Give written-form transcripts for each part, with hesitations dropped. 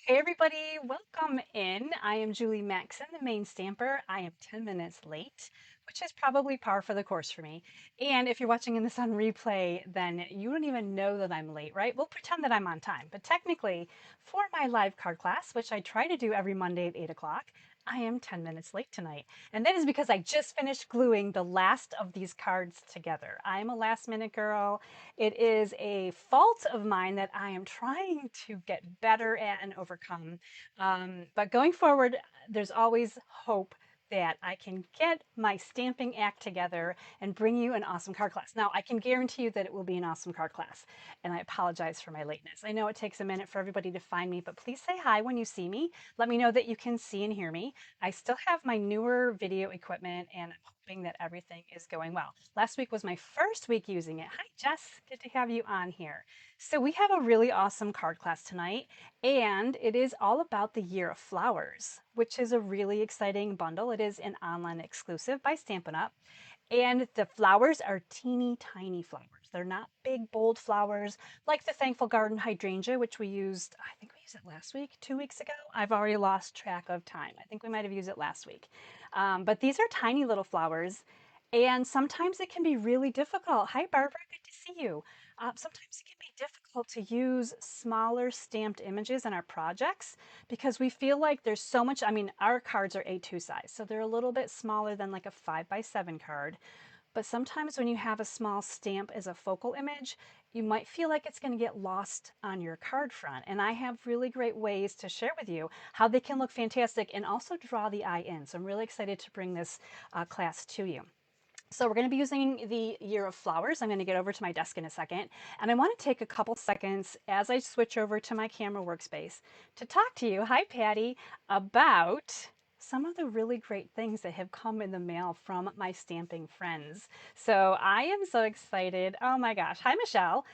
Hey everybody, welcome in. I am Julie Maxon, the main stamper. I am 10 minutes late, which is probably par for the course for me. And if you're watching this on replay, then you don't even know that I'm late, right? We'll pretend that I'm on time. But technically, for my live card class, which I try to do every Monday at 8 o'clock, I am 10 minutes late tonight. And that is because I just finished gluing the last of these cards together. I'm a last minute girl. It is a fault of mine that I am trying to get better at and overcome. But going forward, there's always hope that I can get my stamping act together and bring you an awesome card class. Now, I can guarantee you that it will be an awesome card class, and I apologize for my lateness. I know it takes a minute for everybody to find me, but please say hi when you see me. Let me know that you can see and hear me. I still have my newer video equipment, and I'm hoping that everything is going well. Last week was my first week using it. Hi, Jess. Good to have you on here. So we have a really awesome card class tonight, and it is all about the Year of Flowers, which is a really exciting bundle. It is an online exclusive by Stampin' Up. And the flowers are teeny tiny flowers. They're not big, bold flowers like the Thankful Garden hydrangea, which we used, I think we used it last week, 2 weeks ago. I've already lost track of time. I think we might have used it last week. But these are tiny little flowers, and sometimes it can be really difficult. Hi, Barbara. Good to see you. Sometimes it can be difficult to use smaller stamped images in our projects because we feel like there's so much. I mean, our cards are A2 size, so they're a little bit smaller than like a 5x7 card. But sometimes when you have a small stamp as a focal image, you might feel like it's going to get lost on your card front. And I have really great ways to share with you how they can look fantastic and also draw the eye in. So I'm really excited to bring this class to you. So we're going to be using the Year of Flowers. I'm going to get over to my desk in a second. And I want to take a couple seconds as I switch over to my camera workspace to talk to you, hi Patty, about some of the really great things that have come in the mail from my stamping friends. So I am so excited. Oh my gosh. Hi, Michelle.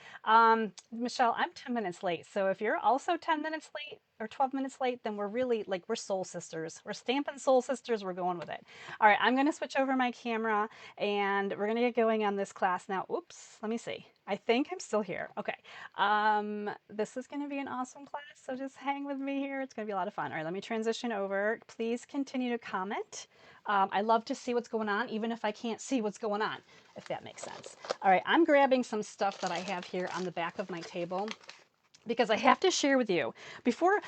Michelle, I'm 10 minutes late. So if you're also 10 minutes late or 12 minutes late, then we're really like, we're soul sisters. We're stamping soul sisters. We're going with it. All right, I'm going to switch over my camera and we're going to get going on this class now. Oops, let me see. I think I'm still here. Okay. This is going to be an awesome class, so just hang with me here. It's going to be a lot of fun. All right, let me transition over. Please continue to comment. I love to see what's going on, even if I can't see what's going on, if that makes sense. All right, I'm grabbing some stuff that I have here on the back of my table because I have to share with you before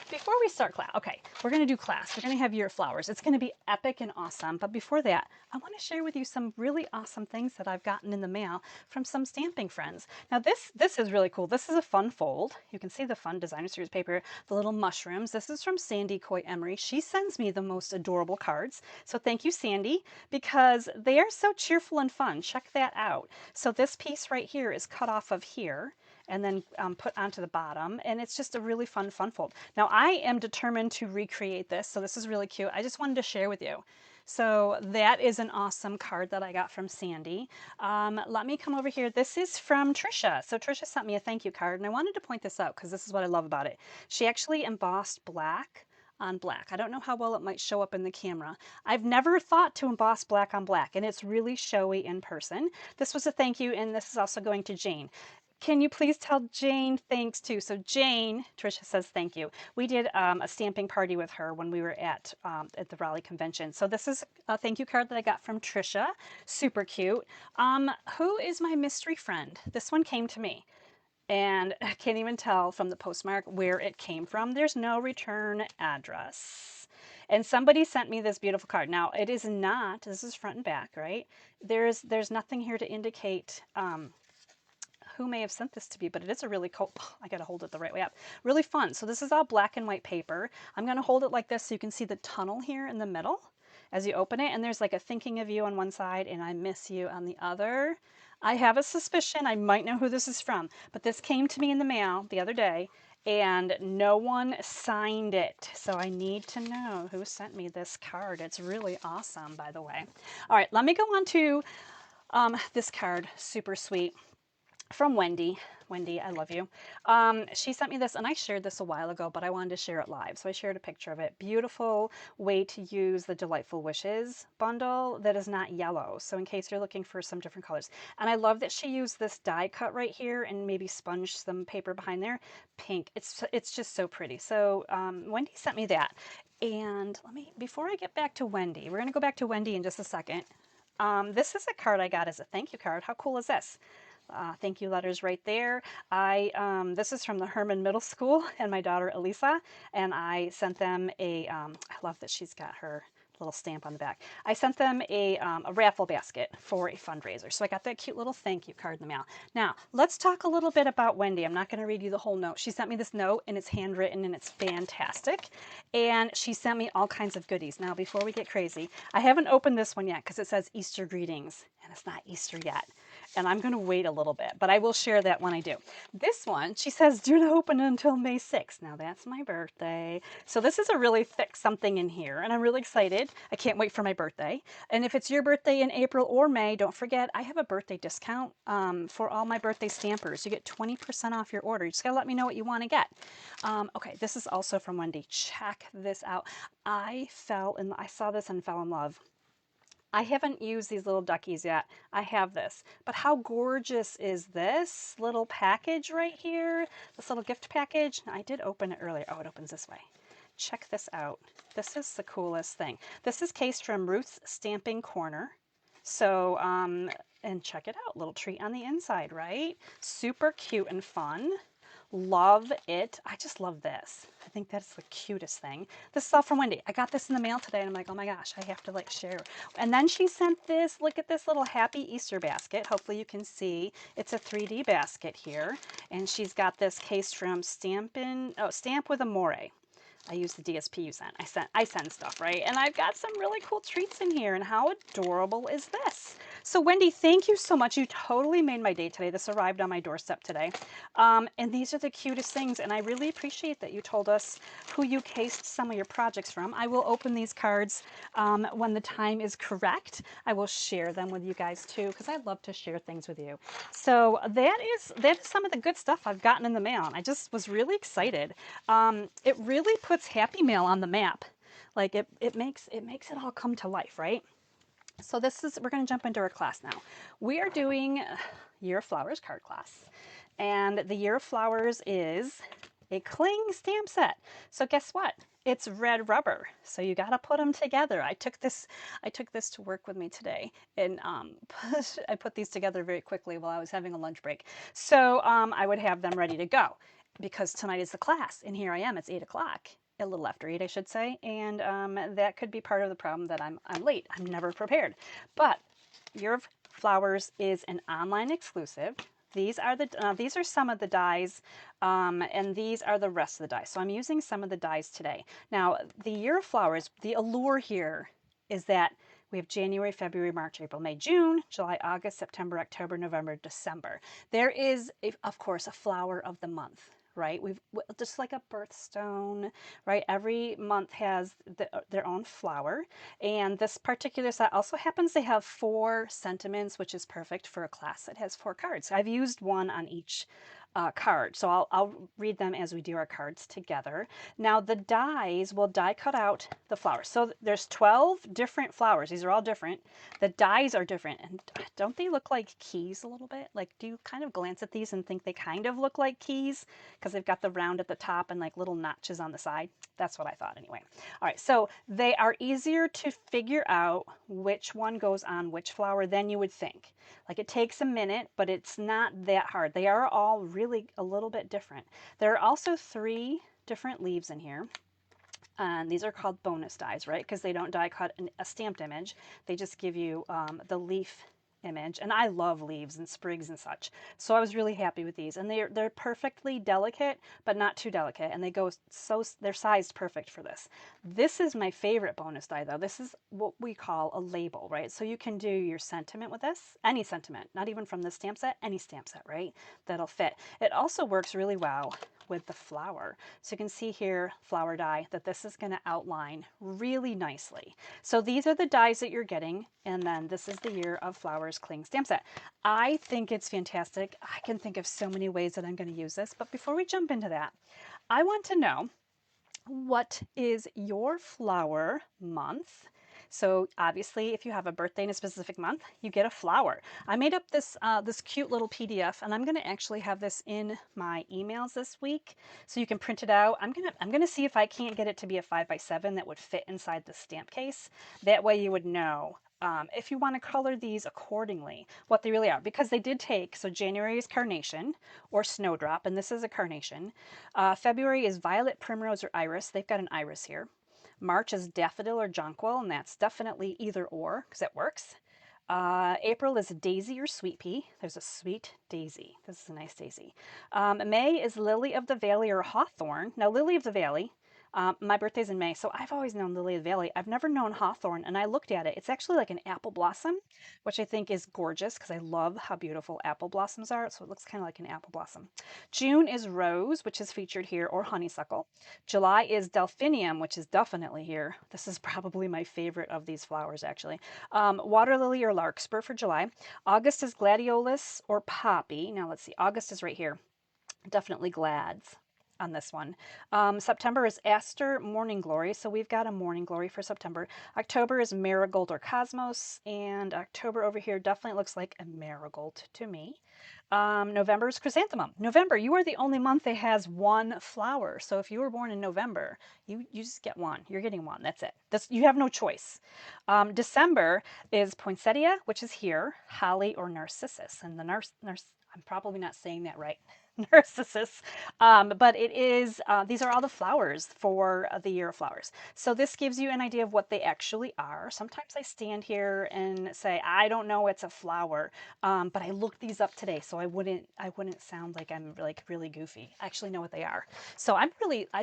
we start class. Okay, we're going to do class. We're going to have Year of Flowers. It's going to be epic and awesome. But before that, I want to share with you some really awesome things that I've gotten in the mail from some stamping friends. Now this is really cool. This is a fun fold. You can see the fun designer series paper, the little mushrooms. This is from Sandy Coy Emery. She sends me the most adorable cards. So thank you, Sandy, because they are so cheerful and fun. Check that out. So this piece right here is cut off of here and then put onto the bottom. And it's just a really fun fold. Now I am determined to recreate this, so this is really cute. I just wanted to share with you. So that is an awesome card that I got from Sandy. Let me come over here. This is from Trisha. So Trisha sent me a thank you card, and I wanted to point this out because this is what I love about it. She actually embossed black on black. I don't know how well it might show up in the camera. I've never thought to emboss black on black, and it's really showy in person. This was a thank you, and this is also going to Jane. Can you please tell Jane thanks too? So Jane, Trisha says thank you. We did a stamping party with her when we were at the Raleigh convention. So this is a thank you card that I got from Trisha. Super cute. Who is my mystery friend? This one came to me. And I can't even tell from the postmark where it came from. There's no return address. And somebody sent me this beautiful card. Now, it is not, this is front and back, right? There's nothing here to indicate who may have sent this to me, but it is a really cool, I gotta hold it the right way up. Really fun. So this is all black and white paper. I'm gonna hold it like this so you can see the tunnel here in the middle as you open it. And there's like a thinking of you on one side and I miss you on the other. I have a suspicion I might know who this is from, but this came to me in the mail the other day and no one signed it. So I need to know who sent me this card. It's really awesome, by the way. All right, let me go on to this card. Super sweet. From Wendy. Wendy, I love you. She sent me this, and I shared this a while ago, but I wanted to share it live, so I shared a picture of it. Beautiful way to use the Delightful Wishes bundle that is not yellow, so in case you're looking for some different colors. And I love that she used this die cut right here and maybe sponged some paper behind there. Pink. It's just so pretty. So Wendy sent me that. And before I get back to Wendy, we're going to go back to Wendy in just a second. This is a card I got as a thank you card. How cool is this? Thank you letters right there. This is from the Herman Middle School and my daughter Elisa, and I sent them I love that she's got her little stamp on the back. I sent them a raffle basket for a fundraiser. So I got that cute little thank you card in the mail. Now, let's talk a little bit about Wendy. I'm not going to read you the whole note. She sent me this note, and it's handwritten, and it's fantastic. And she sent me all kinds of goodies. Now, before we get crazy, I haven't opened this one yet because it says Easter greetings, and it's not Easter yet. And I'm going to wait a little bit, but I will share that when I do. This one, she says, do not open it until May 6th. Now, that's my birthday. So this is a really thick something in here, and I'm really excited. I can't wait for my birthday. And if it's your birthday in April or May, don't forget, I have a birthday discount for all my birthday stampers. You get 20% off your order. You just got to let me know what you want to get. Okay, this is also from Wendy. Check this out. I saw this and fell in love. I haven't used these little duckies yet. I have this. But how gorgeous is this little package right here? This little gift package. I did open it earlier. Oh, it opens this way. Check this out. This is the coolest thing. This is cased from Ruth's Stamping Corner. So, and check it out. Little treat on the inside, right? Super cute and fun. Love it. I just love this. I think that's the cutest thing. This is all from Wendy. I got this in the mail today, and I'm like, oh my gosh, I have to like share. And then she sent this, look at this little happy Easter basket. Hopefully you can see it's a 3D basket here. And she's got this case from Stamp with Amore. I use the DSP you sent. I send stuff, right? And I've got some really cool treats in here. And how adorable is this? So Wendy, thank you so much. You totally made my day today. This arrived on my doorstep today. And these are the cutest things. And I really appreciate that you told us who you cased some of your projects from. I will open these cards when the time is correct. I will share them with you guys too, because I love to share things with you. So that is some of the good stuff I've gotten in the mail. And I just was really excited. It really puts Happy Mail on the map. Like it makes it all come to life, right? So we're going to jump into our class now. We are doing Year of Flowers card class. And the Year of Flowers is a cling stamp set. So guess what? It's red rubber. So you got to put them together. I took this to work with me today, and I put these together very quickly while I was having a lunch break. So I would have them ready to go because tonight is the class, and here I am. It's 8 o'clock. A little after 8, I should say, and that could be part of the problem that I'm late. I'm never prepared. But Year of Flowers is an online exclusive. These are some of the dies, and these are the rest of the dies. So I'm using some of the dies today. Now, the Year of Flowers, the allure here is that we have January, February, March, April, May, June, July, August, September, October, November, December. There is, of course, a flower of the month. Right? Just like a birthstone, right? Every month has their own flower. And this particular set also happens to have 4 sentiments, which is perfect for a class that has 4 cards. I've used one on each card. So I'll read them as we do our cards together. Now the dies will die cut out the flowers. So there's 12 different flowers. These are all different. The dies are different. And don't they look like keys a little bit? Like, do you kind of glance at these and think they kind of look like keys? Because they've got the round at the top and like little notches on the side. That's what I thought anyway. All right, so they are easier to figure out which one goes on which flower than you would think. Like, it takes a minute, but it's not that hard. They are all really a little bit different. There are also 3 different leaves in here. And these are called bonus dies, right? Because they don't die cut a stamped image. They just give you the leaf image. And I love leaves and sprigs and such. So I was really happy with these. And they're perfectly delicate, but not too delicate. And they're sized perfect for this. This is my favorite bonus die though. This is what we call a label, right? So you can do your sentiment with this, any sentiment, not even from this stamp set, any stamp set, right? That'll fit. It also works really well with the flower. So you can see here, flower die, that this is going to outline really nicely. So these are the dies that you're getting, and then this is the Year of Flowers Flowers Cling Stamp Set. I think it's fantastic. I can think of so many ways that I'm going to use this, but before we jump into that, I want to know, what is your flower month? So obviously, if you have a birthday in a specific month, you get a flower. I made up this cute little PDF, and I'm going to actually have this in my emails this week, so you can print it out. I'm gonna see if I can't get it to be a 5x7 that would fit inside the stamp case. That way, you would know. If you want to color these accordingly, what they really are, because they did take, so January is carnation or snowdrop, and this is a carnation. February is violet, primrose, or iris. They've got an iris here. March is daffodil or jonquil, and that's definitely either or, because it works. April is daisy or sweet pea. There's a sweet daisy. This is a nice daisy. May is lily of the valley or hawthorn. Now, lily of the valley, my birthday's in May, so I've always known lily of the valley. I've never known hawthorn, and I looked at it. It's actually like an apple blossom, which I think is gorgeous because I love how beautiful apple blossoms are. So it looks kind of like an apple blossom. June is rose, which is featured here, or honeysuckle. July is delphinium, which is definitely here. This is probably my favorite of these flowers, actually. Water lily or larkspur for July. August is gladiolus or poppy. Now let's see. August is right here. Definitely glads on this one. September is Aster Morning Glory, so we've got a Morning Glory for September. October is Marigold or Cosmos, and October over here definitely looks like a marigold to me. November is Chrysanthemum. November, you are the only month that has one flower, so if you were born in November, you just get one. You're getting one. That's it. You have no choice. December is Poinsettia, which is here, Holly or Narcissus, and the I'm probably not saying that right. Narcissus, but it is, these are all the flowers for the year of flowers. So this gives you an idea of what they actually are. Sometimes I stand here and say, I don't know it's a flower, but I looked these up today, so I wouldn't sound like I'm like really goofy. I actually know what they are. So I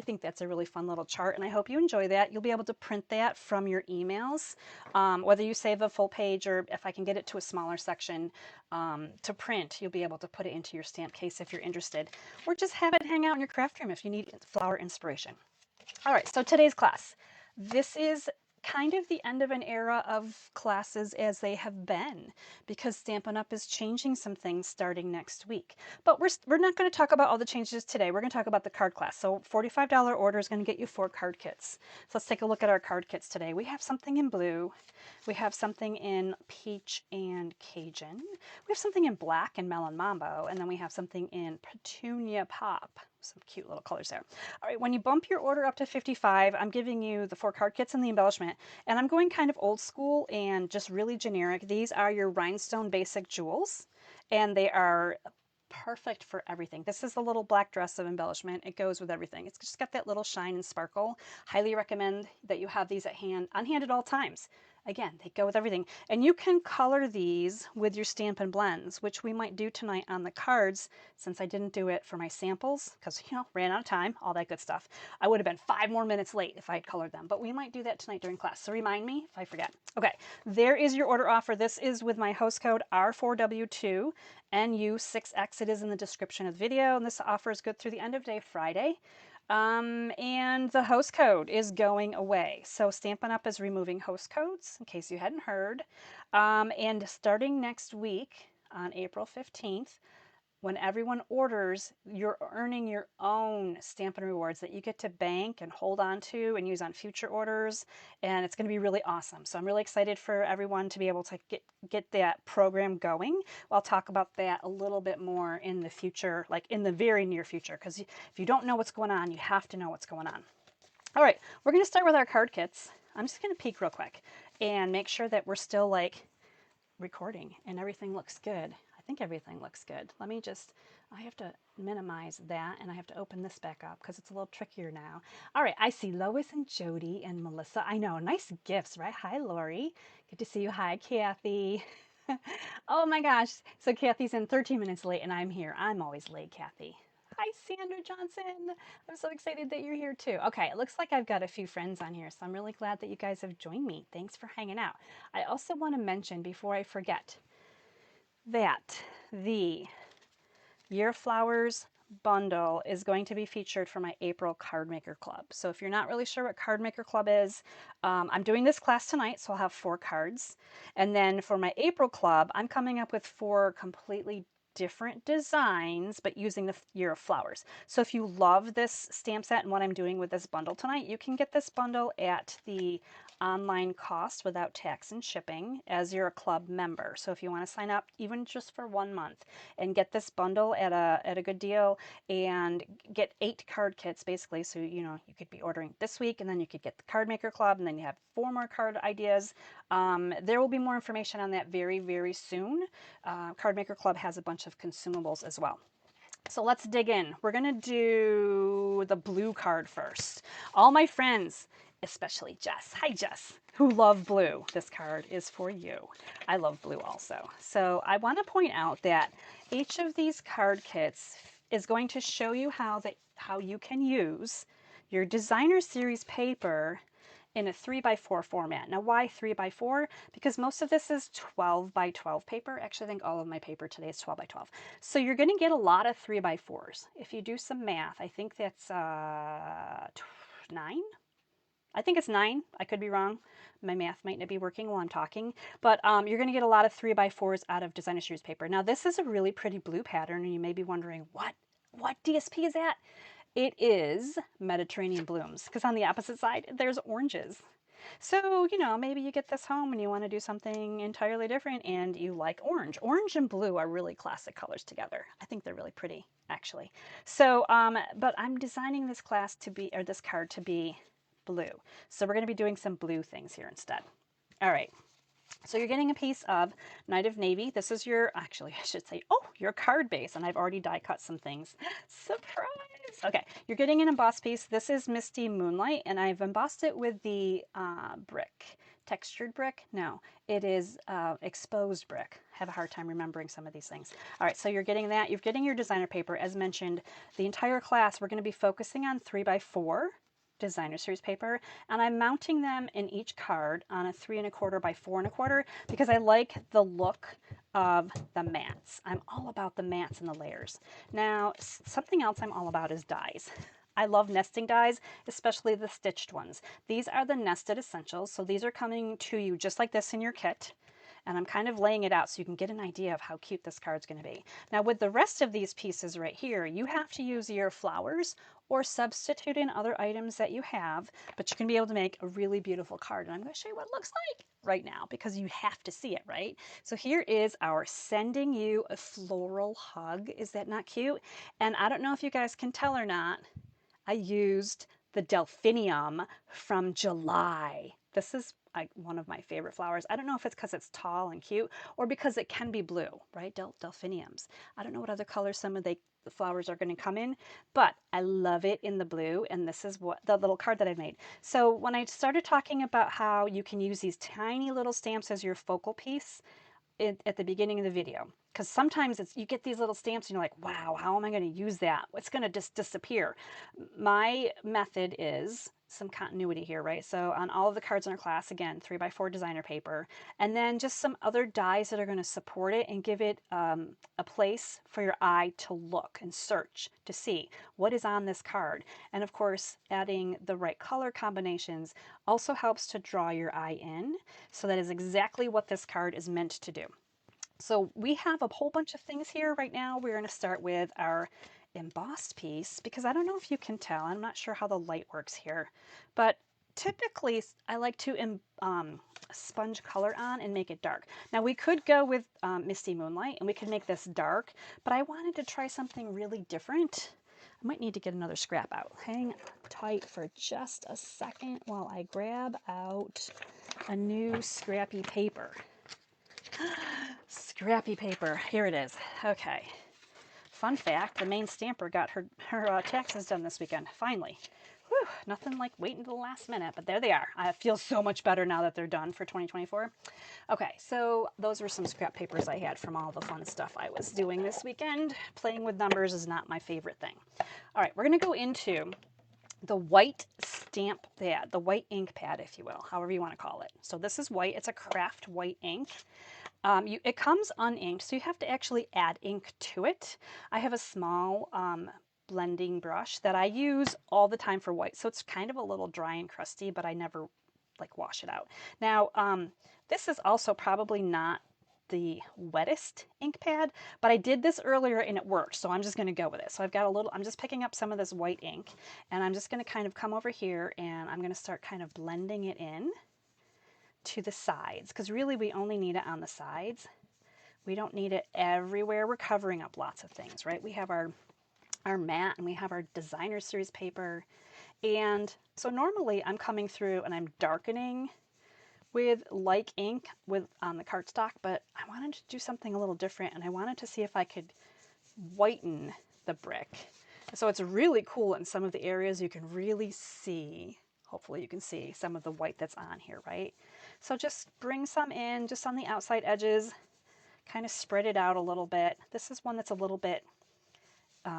think that's a really fun little chart, and I hope you enjoy that. You'll be able to print that from your emails, whether you save a full page or if I can get it to a smaller section to print, you'll be able to put it into your stamp case if you're interested, or just have it hang out in your craft room if you need flower inspiration. All right, so today's class. This is kind of the end of an era of classes as they have been, because Stampin' Up! Is changing some things starting next week. But we're not going to talk about all the changes today. We're going to talk about the card class. So $45 order is going to get you 4 card kits. So let's take a look at our card kits today. We have something in blue. We have something in peach and Cajun. We have something in black and melon mambo. And then we have something in petunia pop. Some cute little colors there. All right, when you bump your order up to 55, I'm giving you the 4 card kits and the embellishment, and I'm going kind of old school and just really generic. These are your Rhinestone Basic Jewels, and they are perfect for everything. This is the little black dress of embellishment. It goes with everything. It's just got that little shine and sparkle. Highly recommend that you have these on hand at all times. Again, they go with everything. And you can color these with your Stampin' Blends, which we might do tonight on the cards, since I didn't do it for my samples, because, ran out of time, all that good stuff. I would have been 5 more minutes late if I had colored them, but we might do that tonight during class, so remind me if I forget. Okay, there is your order offer. This is with my host code R4W2NU6X. It is in the description of the video, and this offer is good through the end of day Friday. And the host code is going away. So Stampin' Up! Is removing host codes, in case you hadn't heard. And starting next week on April 15th, when everyone orders, you're earning your own Stampin' Rewards that you get to bank and hold on to and use on future orders. And it's going to be really awesome. So I'm really excited for everyone to be able to get that program going. I'll talk about that a little bit more in the future, like in the very near future, because if you don't know what's going on, you have to know what's going on. All right, we're going to start with our card kits. I'm just going to peek real quick and make sure that we're still like recording and everything looks good. I think everything looks good. Let me just, I have to minimize that, and I have to open this back up because it's a little trickier now. All right, I see Lois and Jody and Melissa. I know, nice gifts, right? Hi, Lori. Good to see you. Hi, Kathy. Oh my gosh. So Kathy's in 13 minutes late, and I'm here. I'm always late, Kathy. Hi, Sandra Johnson. I'm so excited that you're here too. Okay, it looks like I've got a few friends on here, so I'm really glad that you guys have joined me. Thanks for hanging out. I also want to mention, before I forget, that the Year of Flowers bundle is going to be featured for my April Card Maker Club. So if you're not really sure what Card Maker Club is, I'm doing this class tonight, so I'll have 4 cards. And then for my April Club, I'm coming up with 4 completely different designs, but using the Year of Flowers. So if you love this stamp set and what I'm doing with this bundle tonight, you can get this bundle at the online cost without tax and shipping as you're a club member. So if you want to sign up even just for 1 month and get this bundle at a good deal and get 8 card kits basically, so you know you could be ordering this week and then you could get the Card Maker Club and then you have 4 more card ideas. There will be more information on that very, very soon. Card Maker Club has a bunch of consumables as well. So let's dig in. We're going to do the blue card first. All my friends, especially Jess, hi Jess, who love blue, this card is for you. I love blue also. So I want to point out that each of these card kits is going to show you how you can use your designer series paper in a 3x4 format. Now why 3x4? Because most of this is 12x12 paper. Actually, I think all of my paper today is 12x12. So you're going to get a lot of 3x4s. If you do some math, I think that's 9? I think it's 9. I could be wrong. My math might not be working while I'm talking. But you're going to get a lot of 3x4s out of designer series paper. Now this is a really pretty blue pattern, and you may be wondering, what DSP is that? It is Mediterranean Blooms, because on the opposite side, there's oranges. So, you know, maybe you get this home and you want to do something entirely different and you like orange. Orange and blue are really classic colors together. I think they're really pretty, actually. So, but I'm designing this class to be, or this card to be blue. So we're going to be doing some blue things here instead. All right. So you're getting a piece of Night of Navy. This is your, actually I should say, oh, your card base. And I've already die cut some things. Surprise! Okay, you're getting an embossed piece. This is Misty Moonlight, and I've embossed it with the brick. Textured brick? No, it is exposed brick. I have a hard time remembering some of these things. All right, so you're getting that. You're getting your designer paper. As mentioned, the entire class, we're going to be focusing on 3x4 designer series paper, and I'm mounting them in each card on a 3 1/4 by 4 1/4 because I like the look of the mats. I'm all about the mats and the layers. Now, something else I'm all about is dies. I love nesting dies, especially the stitched ones. These are the nested essentials, so these are coming to you just like this in your kit. And I'm kind of laying it out so you can get an idea of how cute this card's going to be. Now with the rest of these pieces right here, you have to use your flowers or substitute in other items that you have, but you can be able to make a really beautiful card. And I'm going to show you what it looks like right now because you have to see it, right? So here is our Sending You a Floral Hug. Is that not cute? And I don't know if you guys can tell or not, I used the delphinium from July. This is one of my favorite flowers. I don't know if it's because it's tall and cute or because it can be blue, right? Delphiniums. I don't know what other colors some of the flowers are going to come in, but I love it in the blue, and this is what the little card that I made. So when I started talking about how you can use these tiny little stamps as your focal piece at the beginning of the video, because sometimes you get these little stamps and you're like, wow, how am I going to use that? It's going to just disappear. My method is some continuity here, right? So on all of the cards in our class, again, 3x4 designer paper, and then just some other dies that are going to support it and give it a place for your eye to look and search to see what is on this card. And of course, adding the right color combinations also helps to draw your eye in. So that is exactly what this card is meant to do. So we have a whole bunch of things here right now. We're going to start with our embossed piece because I don't know if you can tell. I'm not sure how the light works here, but typically I like to sponge color on and make it dark. Now we could go with Misty Moonlight and we could make this dark, but I wanted to try something really different. I might need to get another scrap out. Hang tight for just a second while I grab out a new scrappy paper. Scrappy paper, here it is. Okay. Fun fact, the main stamper got her taxes done this weekend, finally. Whew, nothing like waiting to the last minute, but there they are. I feel so much better now that they're done for 2024. Okay, so those were some scrap papers I had from all the fun stuff I was doing this weekend. Playing with numbers is not my favorite thing. All right, we're gonna go into the white stamp pad, the white ink pad, if you will, however you want to call it. So this is white, it's a craft white ink. It comes uninked, so you have to actually add ink to it. I have a small blending brush that I use all the time for white, so it's kind of a little dry and crusty, but I never like wash it out. Now, this is also probably not the wettest ink pad, but I did this earlier and it worked, so I'm just going to go with it. So I've got a little, I'm just picking up some of this white ink, and I'm just going to kind of come over here and I'm going to start kind of blending it in to the sides, because really we only need it on the sides. We don't need it everywhere. We're covering up lots of things, right? We have our mat and we have our designer series paper. And so normally I'm coming through and I'm darkening with like ink on the cardstock, but I wanted to do something a little different, and I wanted to see if I could whiten the brick. So it's really cool in some of the areas you can really see, hopefully you can see some of the white that's on here, right? So just bring some in just on the outside edges, kind of spread it out a little bit. This is one that's a little bit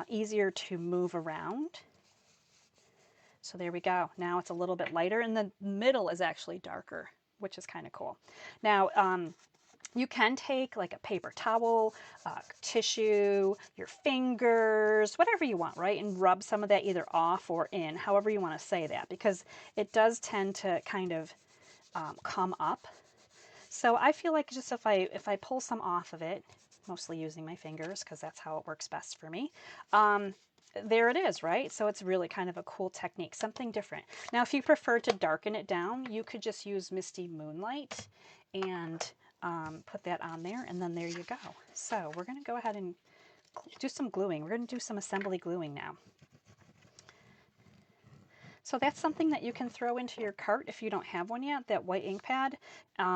easier to move around. So there we go. Now it's a little bit lighter, and the middle is actually darker, which is kind of cool. Now, you can take like a paper towel, tissue, your fingers, whatever you want, right? And rub some of that either off or in, however you want to say that, because it does tend to kind of come up. So I feel like just if I pull some off of it, mostly using my fingers because that's how it works best for me, there it is, right? So it's really kind of a cool technique, something different. Now, if you prefer to darken it down, you could just use Misty Moonlight and put that on there, and then there you go. So we're going to go ahead and do some gluing. We're going to do some assembly gluing now. So that's something that you can throw into your cart if you don't have one yet, that white ink pad.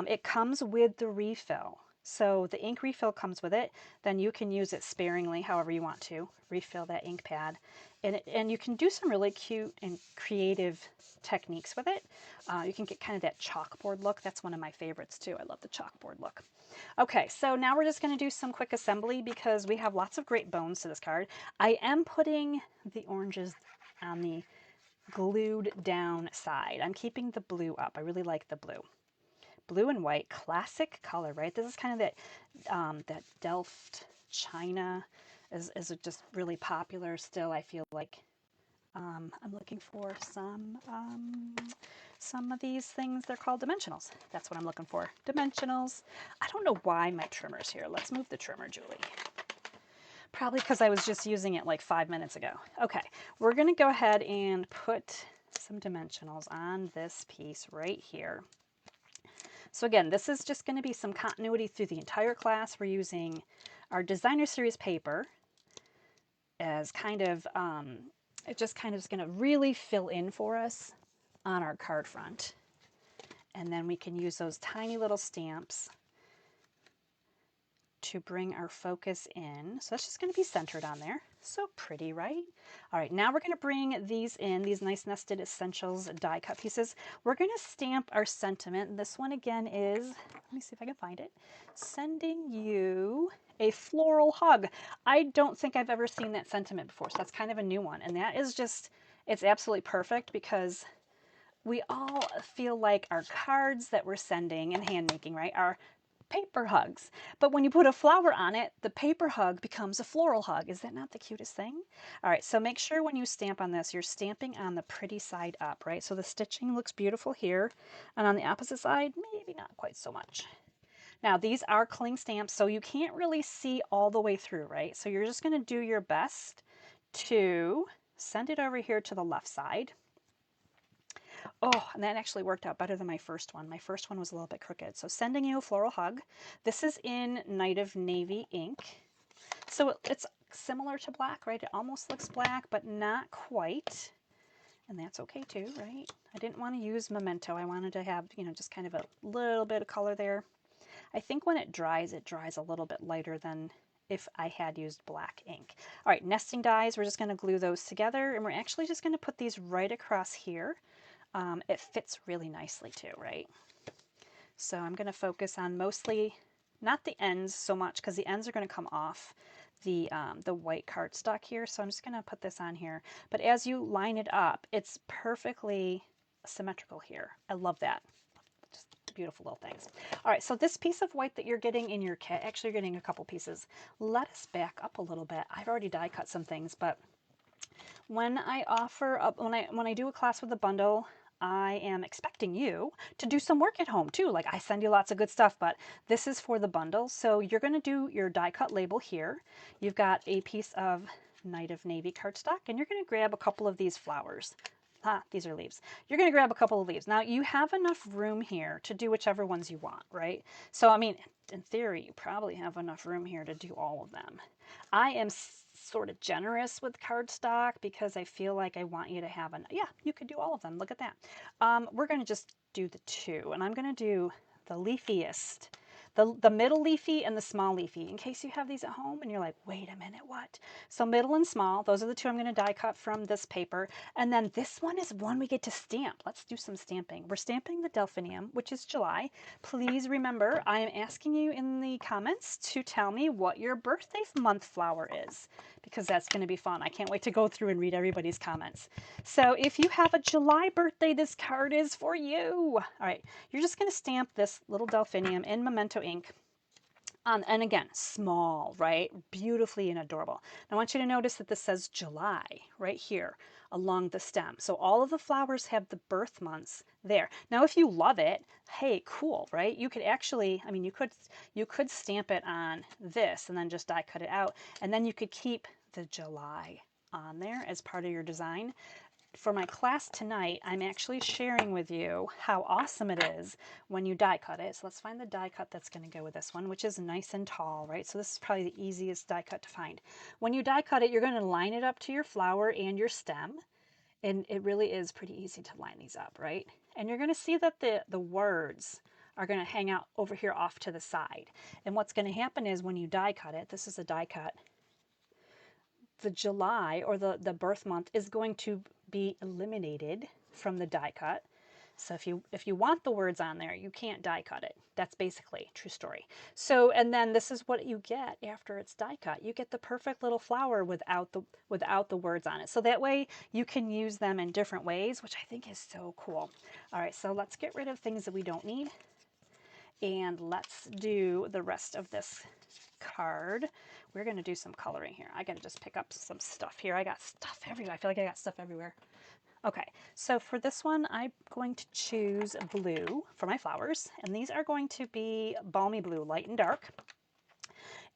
It comes with the refill. So the ink refill comes with it. Then you can use it sparingly, however you want to, refill that ink pad. And you can do some really cute and creative techniques with it. You can get kind of that chalkboard look. That's one of my favorites too. I love the chalkboard look. Okay, so now we're just going to do some quick assembly because we have lots of great bones to this card. I am putting the oranges on the glued down side. I'm keeping the blue up. I really like the blue. Blue and white, classic color, right? This is kind of that Delft China is just really popular still. I feel like I'm looking for some of these things. They're called dimensionals. That's what I'm looking for. Dimensionals. I don't know why my trimmer's here. Let's move the trimmer, Julie. Probably because I was just using it like 5 minutes ago. Okay, we're going to go ahead and put some dimensionals on this piece right here. So again, this is just going to be some continuity through the entire class. We're using our designer series paper as kind of, it just kind of is going to really fill in for us on our card front. And then we can use those tiny little stamps to bring our focus in. So that's just going to be centered on there. So pretty, right? All right, now we're going to bring these in, these nice nested essentials die cut pieces. We're going to stamp our sentiment. This one again is, let me see if I can find it, sending you a floral hug. I don't think I've ever seen that sentiment before, so that's kind of a new one. And that is just, it's absolutely perfect because we all feel like our cards that we're sending and hand making, right, are paper hugs. But when you put a flower on it, the paper hug becomes a floral hug. Is that not the cutest thing? All right, so make sure when you stamp on this, you're stamping on the pretty side up, right? So the stitching looks beautiful here, and on the opposite side, maybe not quite so much. Now, these are cling stamps, so you can't really see all the way through, right? So you're just going to do your best to send it over here to the left side. Oh, and that actually worked out better than my first one. My first one was a little bit crooked. So sending you a floral hug. This is in Night of Navy ink. So it's similar to black, right? It almost looks black, but not quite. And that's okay too, right? I didn't want to use Memento. I wanted to have, you know, just kind of a little bit of color there. I think when it dries a little bit lighter than if I had used black ink. All right, nesting dies, we're just going to glue those together, and we're actually just going to put these right across here. It fits really nicely too, right? So I'm going to focus on mostly, not the ends so much, because the ends are going to come off the white cardstock here. So I'm just going to put this on here. But as you line it up, it's perfectly symmetrical here. I love that. Just just beautiful little things. All right, so this piece of white that you're getting in your kit, actually you're getting a couple pieces. Let us back up a little bit. I've already die cut some things, but when I offer up, when I do a class with a bundle, I am expecting you to do some work at home too. Like I send you lots of good stuff, but this is for the bundle. So you're going to do your die cut label here. You've got a piece of Night of Navy cardstock, and you're going to grab a couple of these flowers. These are leaves. You're going to grab a couple of leaves. Now you have enough room here to do whichever ones you want, right? So, I mean, in theory, you probably have enough room here to do all of them. I am sort of generous with cardstock because I feel like I want you to have yeah, you could do all of them. Look at that. We're going to just do the two, and I'm going to do the leafiest, the middle leafy and the small leafy, in case you have these at home and you're like, wait a minute, what? So middle and small, those are the two I'm going to die cut from this paper. And then this one is one we get to stamp. Let's do some stamping. We're stamping the delphinium, which is July. Please remember, I am asking you in the comments to tell me what your birthday month flower is, because that's going to be fun. I can't wait to go through and read everybody's comments. So if you have a July birthday, this card is for you. All right, you're just going to stamp this little delphinium in Memento ink. And again, small, right? Beautifully and adorable. Now I want you to notice that this says July right here along the stem. So all of the flowers have the birth months there. Now if you love it, hey, cool, right? You could actually, I mean, you could stamp it on this and then just die cut it out. And then you could keep the July on there as part of your design. For my class tonight, I'm actually sharing with you how awesome it is when you die cut it. So let's find the die cut that's going to go with this one, which is nice and tall, right? So this is probably the easiest die cut to find. When you die cut it, you're going to line it up to your flower and your stem. And it really is pretty easy to line these up, right? And you're going to see that the words are going to hang out over here off to the side. And what's going to happen is when you die cut it, this is a die cut, the July or the birth month is going to be eliminated from the die cut. So if you want the words on there, you can't die cut it. That's basically true story. So, and then this is what you get after it's die cut. You get the perfect little flower without the words on it. So that way you can use them in different ways, which I think is so cool. All right, so let's get rid of things that we don't need. And let's do the rest of this card. We're going to do some coloring here. I got to just pick up some stuff here. I got stuff everywhere. I feel like I got stuff everywhere. Okay, so for this one, I'm going to choose blue for my flowers. And these are going to be balmy blue, light and dark.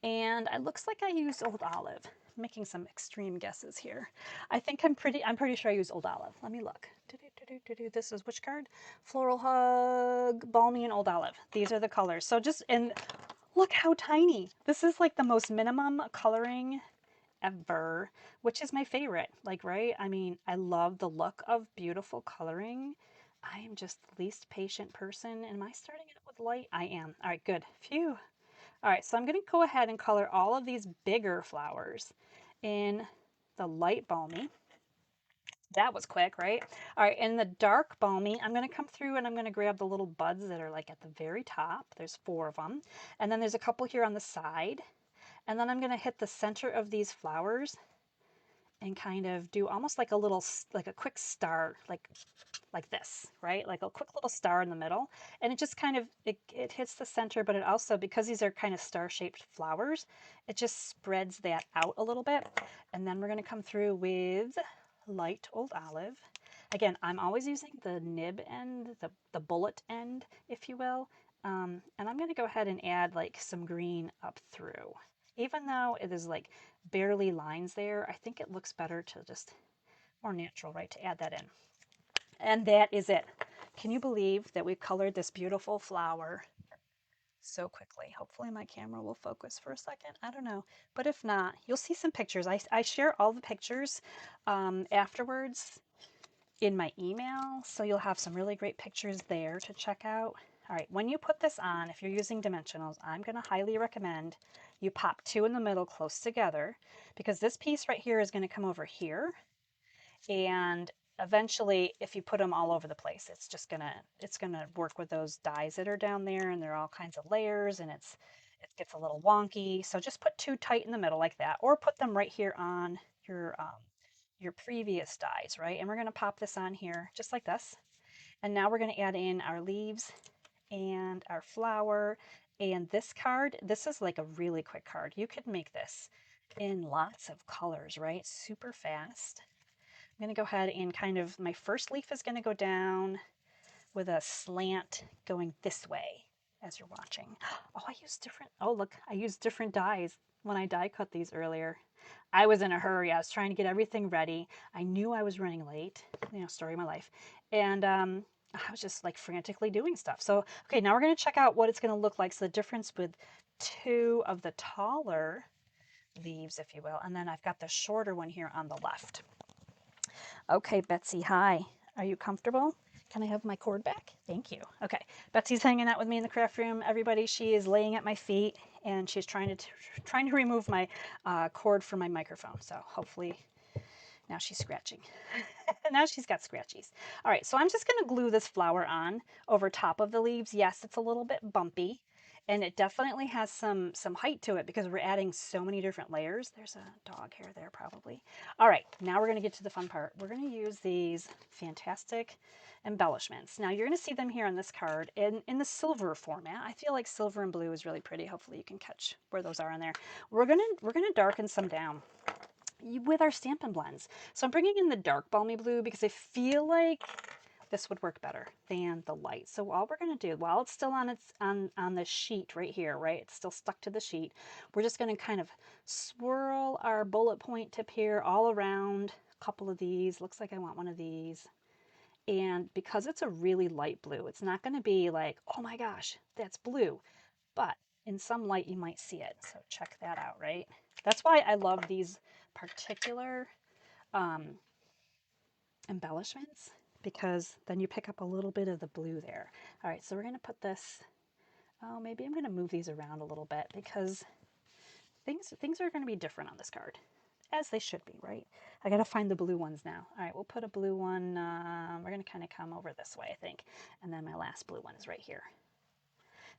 And it looks like I used Old Olive. I'm making some extreme guesses here. I think I'm pretty sure I used Old Olive. Let me look. This is which card? Floral Hug, Balmy, and Old Olive. These are the colors. So just, and look how tiny. This is like the most minimum coloring ever, which is my favorite. Like, right? I mean, I love the look of beautiful coloring. I am just the least patient person. Am I starting it with light? I am. All right, good. Phew. All right, so I'm going to go ahead and color all of these bigger flowers in the light balmy. That was quick, right? All right, in the dark balmy, I'm going to come through and I'm going to grab the little buds that are like at the very top. There's 4 of them. And then there's a couple here on the side. And then I'm going to hit the center of these flowers and kind of do almost like a little, like a quick star, like this, right? Like a quick little star in the middle. And it just kind of, it hits the center, but it also, because these are kind of star-shaped flowers, it just spreads that out a little bit. And then we're going to come through with light Old Olive. Again, I'm always using the nib end, the bullet end, if you will. And I'm going to go ahead and add like some green up through. Even though it is like barely lines there, I think it looks better to just more natural, right, to add that in. And that is it. Can you believe that we've colored this beautiful flower so quickly? Hopefully my camera will focus for a second. I don't know. But if not, you'll see some pictures. I share all the pictures afterwards in my email. So you'll have some really great pictures there to check out. All right, when you put this on, if you're using dimensionals, I'm going to highly recommend you pop 2 in the middle close together, because this piece right here is going to come over here. And eventually, if you put them all over the place, it's gonna work with those dies that are down there, and they're all kinds of layers, and it gets a little wonky. So just put 2 tight in the middle like that, or put them right here on your previous dies, right? And we're gonna pop this on here just like this. And now we're gonna add in our leaves and our flower. And this card, this is like a really quick card. You could make this in lots of colors, right? Super fast. I'm going to go ahead and kind of, my first leaf is going to go down with a slant going this way as you're watching. Oh, I used different dies when I die cut these earlier. I was in a hurry. I was trying to get everything ready. I knew I was running late, story of my life. And I was just like frantically doing stuff. So, okay, now we're going to check out what it's going to look like. So the difference with two of the taller leaves, if you will, and then I've got the shorter one here on the left. Okay, Betsy, hi. Are you comfortable? Can I have my cord back? Thank you. Okay, Betsy's hanging out with me in the craft room. Everybody, she is laying at my feet and she's trying to remove my cord from my microphone. So hopefully now she's scratching. Now she's got scratchies. All right, so I'm just going to glue this flower on over top of the leaves. Yes, it's a little bit bumpy. And it definitely has some height to it because we're adding so many different layers. There's a dog hair there probably. All right, now we're going to get to the fun part. We're going to use these fantastic embellishments. Now you're going to see them here on this card in the silver format. I feel like silver and blue is really pretty. Hopefully you can catch where those are in there. We're going to darken some down with our Stampin' Blends. So I'm bringing in the dark balmy blue because I feel like this would work better than the light. So all we're going to do, while it's still on the sheet right here, right? It's still stuck to the sheet. We're just going to kind of swirl our bullet point tip here all around a couple of these. Looks like I want one of these. And because it's a really light blue, it's not going to be like, oh my gosh, that's blue. But in some light, you might see it. So check that out, right? That's why I love these particular embellishments, because then you pick up a little bit of the blue there. All right, so we're going to put this, oh, maybe I'm going to move these around a little bit because things are going to be different on this card, as they should be, right? I got to find the blue ones now. All right, we'll put a blue one, we're going to kind of come over this way, I think, and then my last blue one is right here.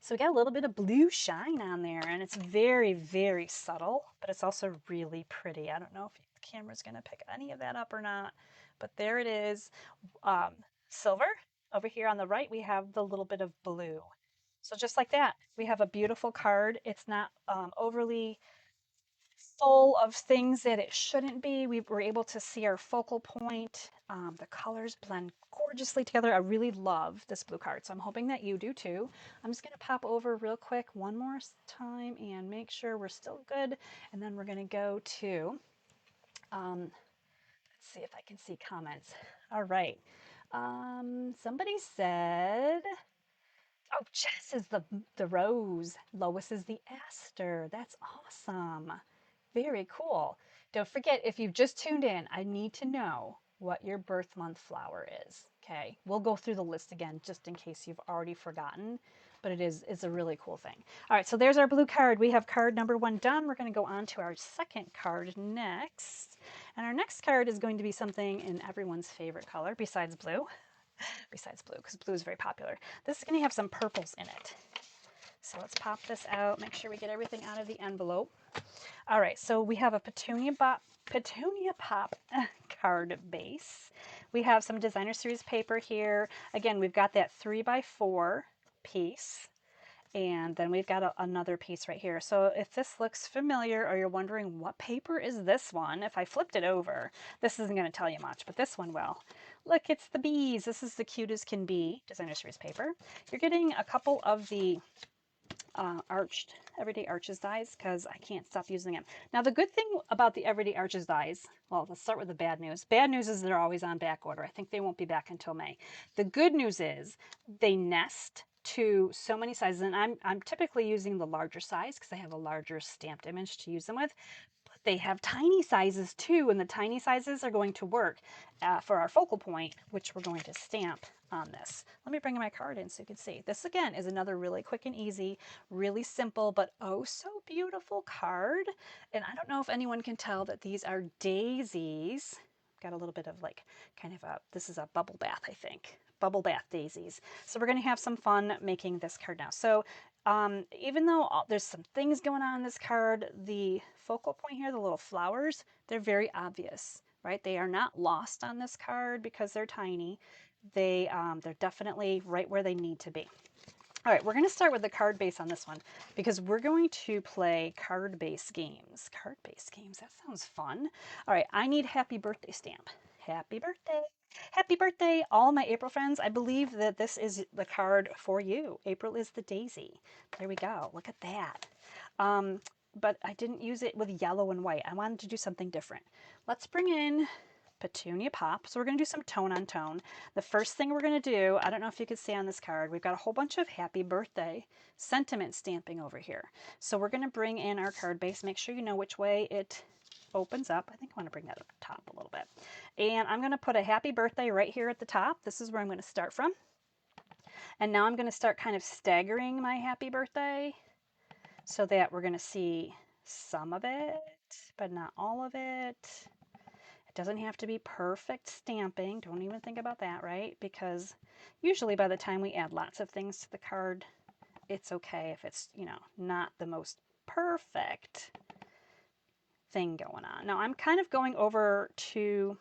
So we got a little bit of blue shine on there, and it's very, very subtle, but it's also really pretty. I don't know if the camera's going to pick any of that up or not, but there it is. Silver. Over here on the right, we have the little bit of blue. So just like that, we have a beautiful card. It's not overly full of things that it shouldn't be. We were able to see our focal point. The colors blend gorgeously together. I really love this blue card, so I'm hoping that you do too. I'm just going to pop over real quick one more time and make sure we're still good. And then we're going to go to, let's see if I can see comments. All right. Somebody said, oh, Jess is the rose. Lois is the aster. That's awesome. Very cool. Don't forget, if you've just tuned in, I need to know what your birth month flower is. Okay, we'll go through the list again just in case you've already forgotten, but it's a really cool thing. All right, so there's our blue card. We have card number 1 done. We're going to go on to our second card next. And our next card is going to be something in everyone's favorite color besides blue, because blue is very popular. This is going to have some purples in it. So let's pop this out, make sure we get everything out of the envelope. All right, so we have a Petunia Pop card base. We have some designer series paper here. Again, we've got that 3x4 piece. And then we've got another piece right here. So if this looks familiar or you're wondering what paper is this one, if I flipped it over, this isn't going to tell you much, but this one will. Look, it's the bees. This is the cute as can be designer series paper. You're getting a couple of the Everyday Arches dies because I can't stop using them. Now the good thing about the Everyday Arches dies, well, let's start with the bad news. Bad news is they're always on back order. I think they won't be back until May. The good news is they nest to so many sizes, and I'm typically using the larger size because I have a larger stamped image to use them with. But they have tiny sizes too, and the tiny sizes are going to work for our focal point, which we're going to stamp on this. Let me bring my card in so you can see. This again is another really quick and easy, really simple, but oh so beautiful card. And I don't know if anyone can tell that these are daisies. Got a little bit of like kind of this is a bubble bath, I think. Bubble bath daisies. So we're going to have some fun making this card now. So even though there's some things going on in this card, the focal point here, the little flowers, they're very obvious, right? They are not lost on this card because they're tiny. They're definitely right where they need to be. All right, we're going to start with the card base on this one because we're going to play card base games. Card base games, that sounds fun. All right, I need happy birthday stamp. Happy birthday. Happy birthday, all my April friends. I believe that this is the card for you. April is the daisy. There we go. Look at that. But I didn't use it with yellow and white. I wanted to do something different. Let's bring in Petunia Pop. So we're going to do some tone on tone. The first thing we're going to do, I don't know if you can see on this card, we've got a whole bunch of happy birthday sentiment stamping over here. So we're going to bring in our card base. Make sure you know which way it opens up. I think I want to bring that up top a little bit. And I'm going to put a happy birthday right here at the top. This is where I'm going to start from. And now I'm going to start kind of staggering my happy birthday so that we're going to see some of it, but not all of it. It doesn't have to be perfect stamping. Don't even think about that, right? Because usually by the time we add lots of things to the card, it's okay if it's, you know, not the most perfect thing going on. Now I'm kind of going over to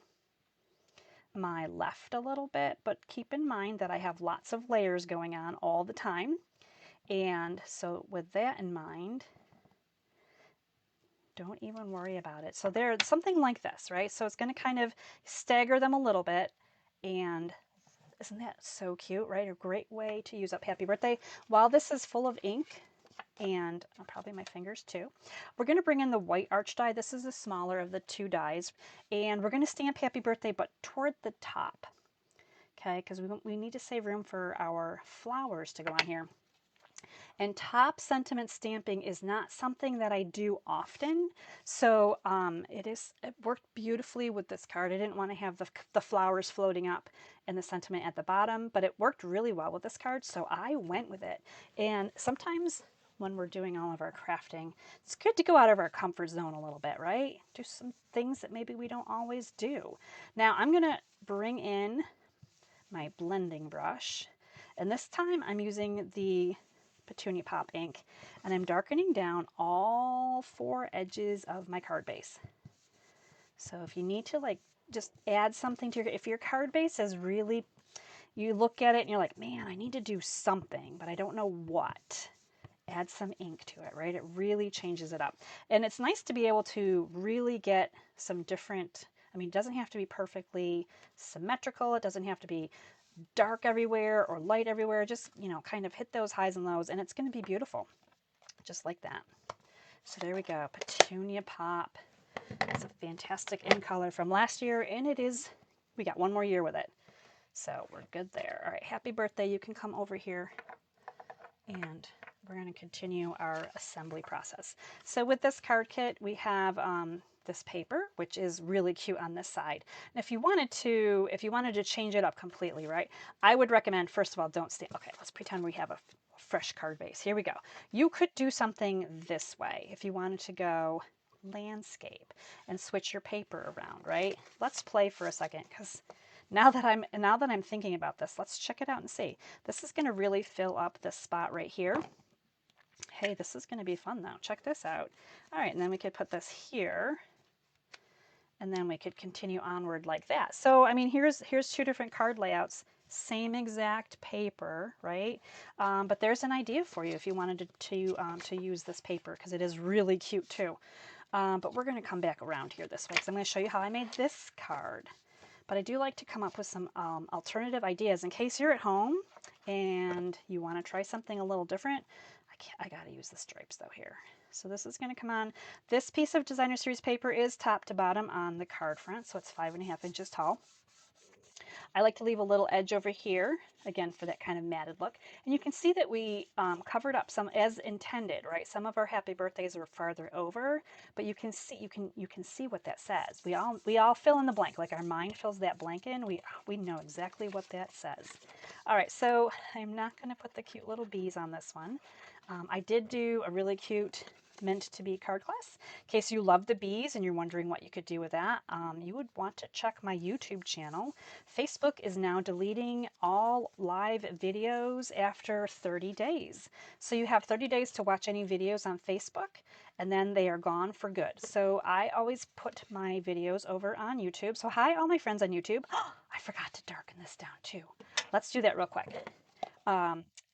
my left a little bit, but keep in mind that I have lots of layers going on all the time. And so with that in mind, don't even worry about it. So there's something like this, right? So it's going to kind of stagger them a little bit. And isn't that so cute, right? A great way to use up happy birthday. While this is full of ink, and probably my fingers too, we're going to bring in the white arch die. This is the smaller of the two dies. And we're going to stamp happy birthday, but toward the top. Okay, because we need to save room for our flowers to go on here. And top sentiment stamping is not something that I do often. So it worked beautifully with this card. I didn't want to have the flowers floating up and the sentiment at the bottom, but it worked really well with this card. So I went with it. And sometimes when we're doing all of our crafting, it's good to go out of our comfort zone a little bit, right? Do some things that maybe we don't always do. Now I'm going to bring in my blending brush. And this time I'm using the Petunia Pop ink, and I'm darkening down all four edges of my card base. So if you need to like just add something to if your card base is really, you look at it and you're like, man, I need to do something, but I don't know what. Add some ink to it, right? It really changes it up. And it's nice to be able to really get some different, I mean, it doesn't have to be perfectly symmetrical. It doesn't have to be dark everywhere or light everywhere. Just, you know, kind of hit those highs and lows, and it's going to be beautiful. Just like that. So there we go. Petunia Pop. It's a fantastic in color from last year, and it is, we got one more year with it. So we're good there. All right, happy birthday. You can come over here, and we're going to continue our assembly process. So with this card kit, we have this paper, which is really cute on this side. And if you wanted to change it up completely, right, I would recommend, first of all, don't stamp. Okay, let's pretend we have a fresh card base. Here we go. You could do something this way if you wanted to go landscape and switch your paper around, right? Let's play for a second, because now that I'm thinking about this, let's check it out and see. This is going to really fill up this spot right here. Hey, this is going to be fun though. Check this out. All right, and then we could put this here, and then we could continue onward like that. So, I mean, here's two different card layouts, same exact paper, right? But there's an idea for you if you wanted to use this paper, because it is really cute too. But we're going to come back around here this way, because I'm going to show you how I made this card. But I do like to come up with some alternative ideas in case you're at home and you want to try something a little different. I got to use the stripes though here. So this is going to come on. This piece of Designer Series paper is top to bottom on the card front, so it's 5.5 inches tall. I like to leave a little edge over here, again, for that kind of matted look. And you can see that we covered up some as intended, right? Some of our happy birthdays are farther over, but you can see what that says. We all fill in the blank, like our mind fills that blank in. We know exactly what that says. All right, so I'm not going to put the cute little bees on this one. I did do a really cute meant to be card class. In case you love the bees and you're wondering what you could do with that, you would want to check my YouTube channel. Facebook is now deleting all live videos after 30 days. So you have 30 days to watch any videos on Facebook, and then they are gone for good. So I always put my videos over on YouTube. So hi, all my friends on YouTube. I forgot to darken this down too. Let's do that real quick.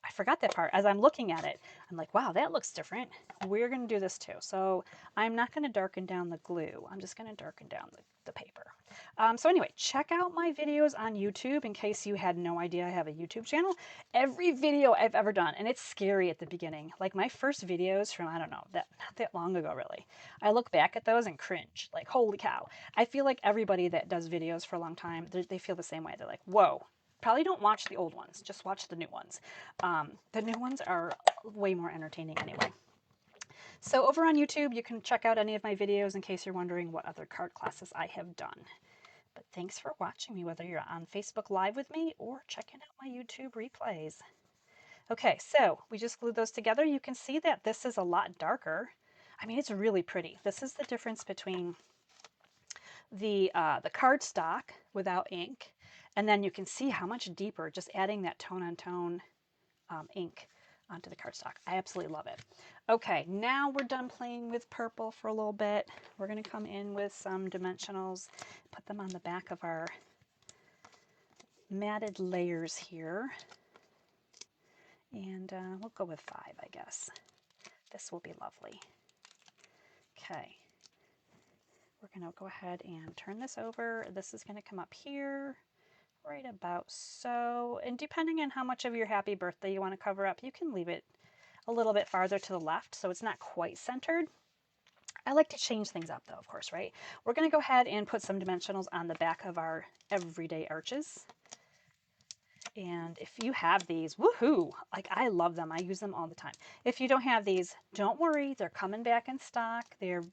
I forgot that part. As I'm looking at it, I'm like, wow, that looks different. We're going to do this too. So I'm not going to darken down the glue. I'm just going to darken down the paper. So anyway, check out my videos on YouTube in case you had no idea I have a YouTube channel. Every video I've ever done, and it's scary at the beginning. Like my first videos from, I don't know, not that long ago really. I look back at those and cringe. Like, holy cow. I feel like everybody that does videos for a long time, they feel the same way. They're like, whoa. Probably don't watch the old ones, just watch the new ones. The new ones are way more entertaining anyway. So over on YouTube, you can check out any of my videos in case you're wondering what other card classes I have done. But thanks for watching me, whether you're on Facebook Live with me or checking out my YouTube replays. Okay, so we just glued those together. You can see that this is a lot darker. I mean, it's really pretty. This is the difference between the cardstock without ink, and then you can see how much deeper just adding that tone-on-tone ink onto the cardstock. I absolutely love it. Okay, now we're done playing with purple for a little bit. We're going to come in with some dimensionals, put them on the back of our matted layers here. And we'll go with 5, I guess. This will be lovely. Okay. We're going to go ahead and turn this over. This is going to come up here, right about so. And depending on how much of your happy birthday you want to cover up, you can leave it a little bit farther to the left so it's not quite centered. I like to change things up though, of course, right? We're going to go ahead and put some dimensionals on the back of our everyday arches. And if you have these, woohoo, like I love them. I use them all the time. If you don't have these, don't worry. They're coming back in stock. They've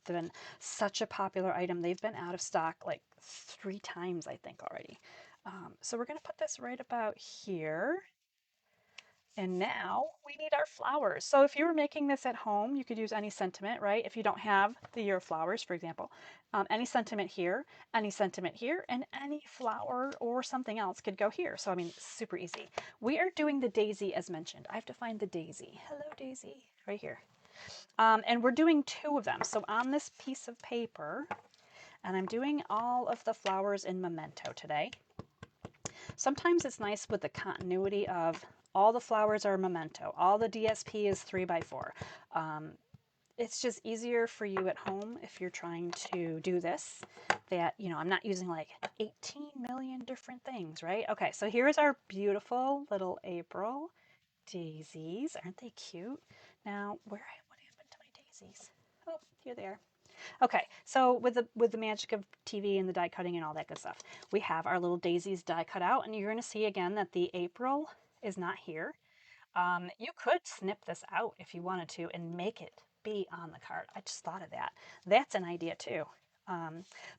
been such a popular item. They've been out of stock like 3 times, I think, already. So we're going to put this right about here. And now we need our flowers. So if you were making this at home, you could use any sentiment, right? If you don't have the year of flowers, for example, any sentiment here, and any flower or something else could go here. So, I mean, it's super easy. We are doing the daisy as mentioned. I have to find the daisy. Hello, daisy, right here. And we're doing 2 of them. So on this piece of paper, and I'm doing all of the flowers in memento today. Sometimes it's nice with the continuity of all the flowers are memento, all the DSP is 3x4. It's just easier for you at home if you're trying to do this, that, you know, I'm not using like 18 million different things, right? Okay, so here's our beautiful little April daisies. Aren't they cute? Now, what happened to my daisies? Oh, here they are. Okay, so with the magic of TV and the die cutting and all that good stuff, we have our little daisies die cut out, and you're going to see again that the April is not here. You could snip this out if you wanted to and make it be on the card. I just thought of that. That's an idea too.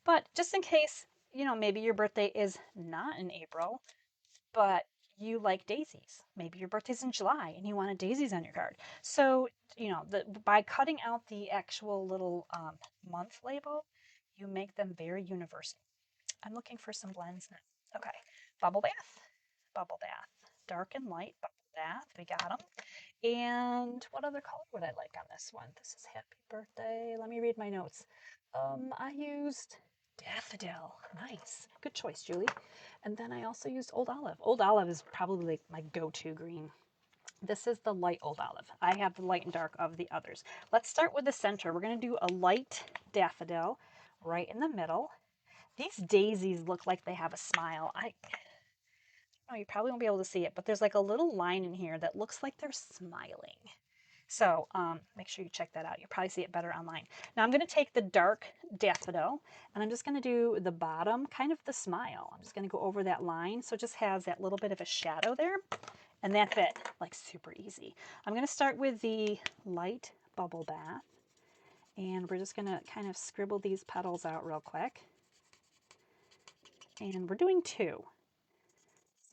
But just in case, you know, maybe your birthday is not in April, but you like daisies. Maybe your birthday's in July and you wanted daisies on your card. So, you know, by cutting out the actual little month label, you make them very universal. I'm looking for some blends now. Okay, bubble bath, dark and light bubble bath. We got them. And what other color would I like on this one? This is happy birthday. Let me read my notes. I used daffodil. Nice. Good choice, Julie. And then I also used old olive. Old olive is probably like my go-to green. This is the light old olive. I have the light and dark of the others. Let's start with the center. We're going to do a light daffodil right in the middle. These daisies look like they have a smile. Oh, you probably won't be able to see it, but there's like a little line in here that looks like they're smiling. So make sure you check that out. You'll probably see it better online. Now I'm going to take the dark daffodil and I'm just going to do the bottom, kind of the smile. I'm just going to go over that line so it just has that little bit of a shadow there. And that's it, like super easy. I'm going to start with the light bubble bath. And we're just going to kind of scribble these petals out real quick. And we're doing 2.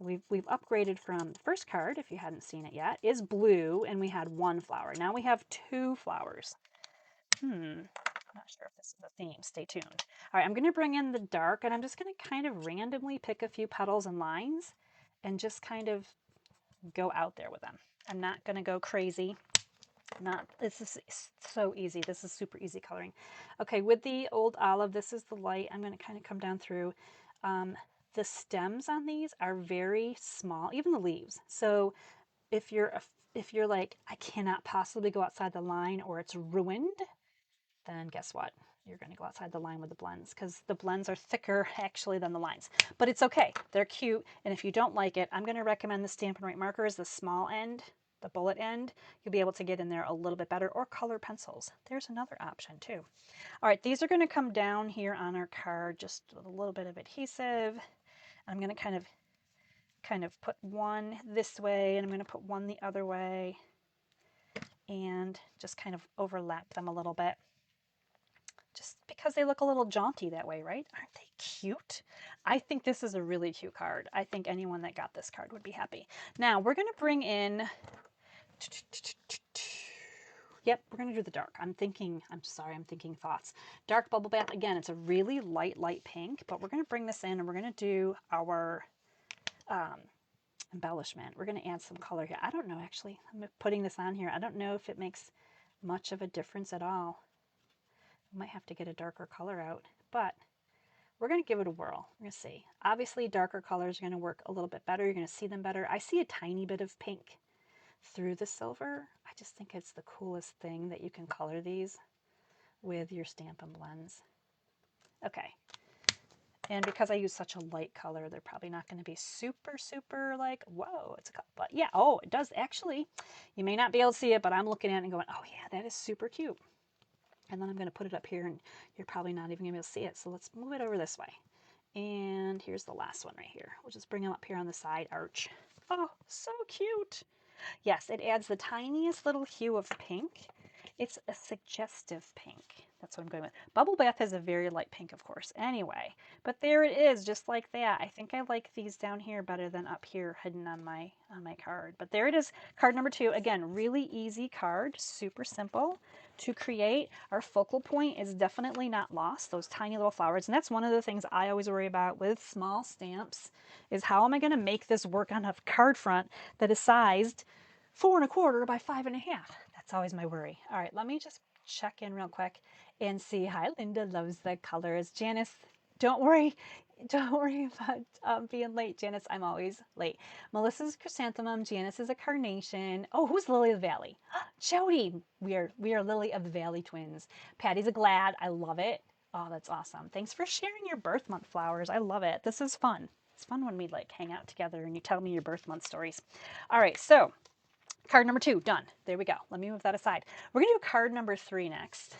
We've upgraded from the first card, if you hadn't seen it yet, is blue, and we had 1 flower. Now we have 2 flowers. I'm not sure if this is the theme. Stay tuned. All right, I'm going to bring in the dark, and I'm just going to kind of randomly pick a few petals and lines and just kind of go out there with them. I'm not going to go crazy. This is so easy. This is super easy coloring. Okay, with the old olive, this is the light. I'm going to kind of come down through. The stems on these are very small, even the leaves. So if you're like, I cannot possibly go outside the line or it's ruined, then guess what? You're going to go outside the line with the blends because the blends are thicker actually than the lines. But it's okay. They're cute. And if you don't like it, I'm going to recommend the Stampin' Right markers, the small end, the bullet end. You'll be able to get in there a little bit better, or color pencils. There's another option too. All right, these are going to come down here on our card, just with a little bit of adhesive. I'm going to kind of put one this way, and I'm going to put one the other way, and just kind of overlap them a little bit. Just because they look a little jaunty that way, right? Aren't they cute? I think this is a really cute card. I think anyone that got this card would be happy. Now we're going to bring in, yep, we're going to do the dark. I'm thinking thoughts. Dark Bubble Bath, again, it's a really light pink, but we're going to bring this in and we're going to do our embellishment. We're going to add some color here. I don't know, actually. I'm putting this on here. I don't know if it makes much of a difference at all. I might have to get a darker color out, but we're going to give it a whirl. We're going to see. Obviously, darker colors are going to work a little bit better. You're going to see them better. I see a tiny bit of pink through the silver. I just think it's the coolest thing that you can color these with your Stampin' blends. Okay. And because I use such a light color, they're probably not going to be super, super like, whoa, it's a color. But yeah, oh, it does actually. You may not be able to see it, but I'm looking at it and going, oh yeah, that is super cute. And then I'm going to put it up here and you're probably not even going to be able to see it. So let's move it over this way. And here's the last one right here. We'll just bring them up here on the side arch. Oh, so cute. Yes, it adds the tiniest little hue of pink. It's a suggestive pink. That's what I'm going with. Bubble Bath is a very light pink, of course, anyway. But there it is, just like that. I think I like these down here better than up here hidden on my card. But there it is, card number 2. Again, really easy card, super simple to create. Our focal point is definitely not lost, those tiny little flowers. And that's one of the things I always worry about with small stamps is how am I going to make this work on a card front that is sized 4 1/4 by 5 1/2. That's always my worry. All right, let me just check in real quick and see. Hi, Linda loves the colors. Janice, don't worry about being late. Janice, I'm always late. Melissa's Chrysanthemum. Janice is a Carnation. Oh, who's Lily of the Valley? Jody. We are Lily of the Valley twins. Patty's a Glad. I love it. Oh, that's awesome. Thanks for sharing your birth month flowers. I love it. This is fun. It's fun when we like hang out together and you tell me your birth month stories. All right, so card number 2, done. There we go. Let me move that aside. We're going to do card number 3 next.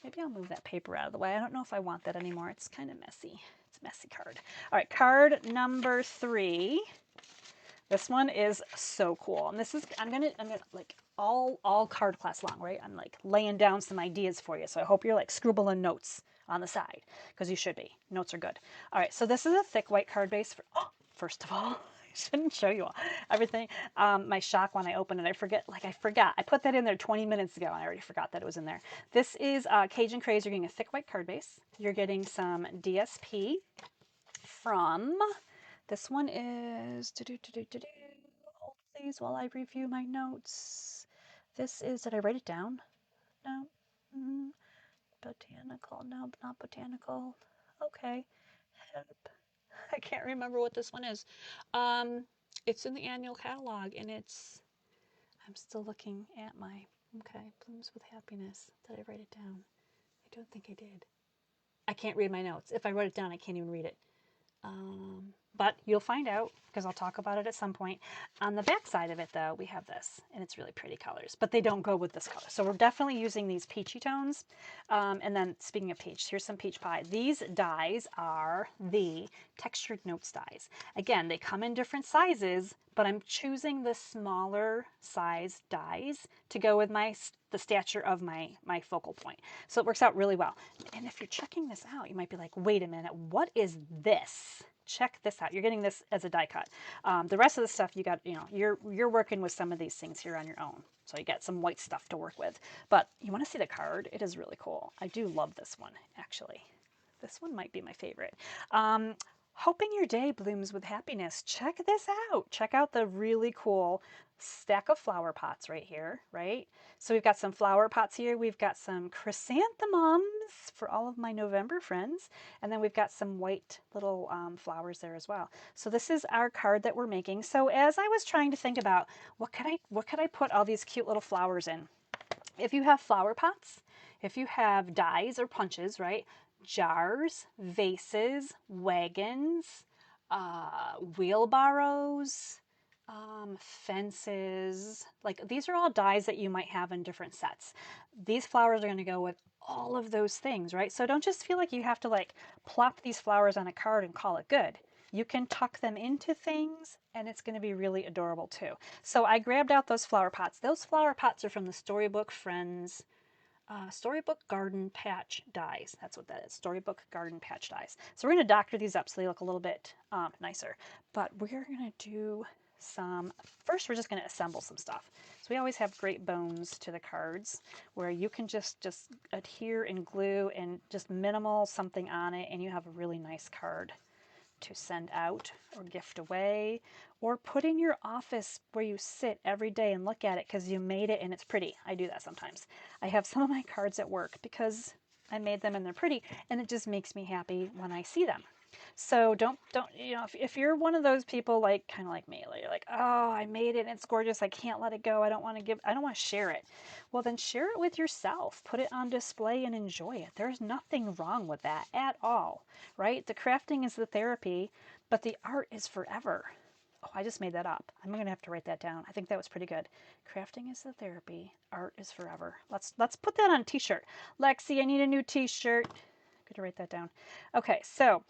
Maybe I'll move that paper out of the way. I don't know if I want that anymore. It's kind of messy. It's a messy card. All right, card number 3. This one is so cool. And this is, I'm gonna like all card class long, right? I'm like laying down some ideas for you. So I hope you're like scribbling notes on the side because you should be. Notes are good. All right, so this is a thick white card base. First of all, I shouldn't show you all everything. My shock when I opened it, I forgot. I put that in there 20 minutes ago and I already forgot that it was in there. This is Cajun Craze. You're getting a thick white card base. You're getting some DSP from, this one is, hold please while I review my notes. This is, did I write it down? No. Botanical, no, not botanical. Okay. Help. I can't remember what this one is. It's in the annual catalog, and it's, I'm still looking at my, okay, Blooms with Happiness. Did I write it down? I don't think I did. I can't read my notes. If I wrote it down, I can't even read it. But you'll find out because I'll talk about it at some point. On the back side of it, though, we have this, and it's really pretty colors, but they don't go with this color. So we're definitely using these peachy tones. And then speaking of peach, here's some peach pie. These dies are the Textured Notes dies. Again, they come in different sizes, but I'm choosing the smaller size dies to go with the stature of my focal point. So it works out really well. And if you're checking this out, you might be like, wait a minute, what is this? Check this out. You're getting this as a die cut. The rest of the stuff you got, you're working with some of these things here on your own. So you got some white stuff to work with. But you want to see the card? It is really cool. I do love this one, actually. This one might be my favorite. Hoping your day blooms with happiness. Check this out. Check out the really cool stack of flower pots right here, right? So we've got some flower pots here. We've got some chrysanthemums for all of my November friends. And then we've got some white little flowers there as well. So this is our card that we're making. So as I was trying to think about what could I put all these cute little flowers in? If you have flower pots, if you have dies or punches, right? Jars, vases, wagons, wheelbarrows, fences. Like these are all dies that you might have in different sets. These flowers are going to go with all of those things, right? So don't just feel like you have to like plop these flowers on a card and call it good. You can tuck them into things and it's going to be really adorable too. So I grabbed out those flower pots. Those flower pots are from the Storybook Friends Storybook Garden Patch dies. That's what that is, Storybook Garden Patch dies. So we're going to doctor these up so they look a little bit nicer. But we're going to do first we're just going to assemble some stuff. So we always have great bones to the cards where you can just adhere and glue and just minimal something on it and you have a really nice card to send out or gift away or put in your office where you sit every day and look at it because you made it and it's pretty. I do that sometimes. I have some of my cards at work because I made them and they're pretty and it just makes me happy when I see them. So don't you know, if you're one of those people like kind of like me, you're like, oh, I made it and it's gorgeous, I can't let it go, I don't want to share it. Well, then share it with yourself, put it on display and enjoy it. There's nothing wrong with that at all, right? The crafting is the therapy, but the art is forever. Oh, I just made that up. I'm going to have to write that down. I think that was pretty good. Crafting is the therapy, art is forever. Let's put that on a t-shirt. Lexi, I need a new t-shirt. Good to write that down. Okay, so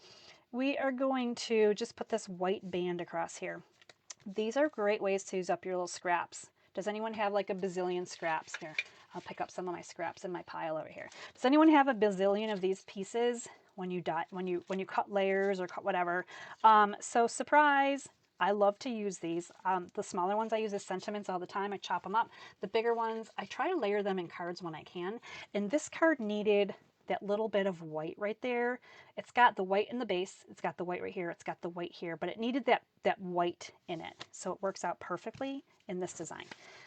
we are going to just put this white band across here. These are great ways to use up your little scraps. Does anyone have like a bazillion scraps? Here, I'll pick up some of my scraps in my pile over here. Does anyone have a bazillion of these pieces when you cut layers or cut whatever? So surprise, I love to use these. The smaller ones I use as sentiments all the time. I chop them up. The bigger ones, I try to layer them in cards when I can. And this card needed that little bit of white right there. It's got the white in the base. It's got the white right here. It's got the white here, but it needed that white in it. So it works out perfectly in this design.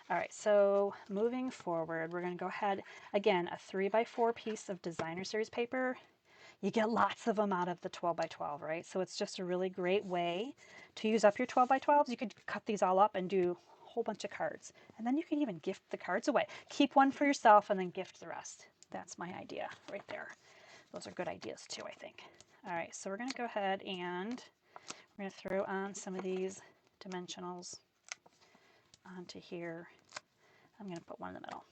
All right, so moving forward, we're going to go ahead, again, a 3x4 piece of designer series paper. You get lots of them out of the 12x12, right? So it's just a really great way to use up your 12x12s. You could cut these all up and do a whole bunch of cards. And then you can even gift the cards away. Keep one for yourself and then gift the rest. That's my idea right there. Those are good ideas too, I think. All right, so we're going to go ahead and we're going to throw on some of these dimensionals onto here. I'm going to put one in the middle.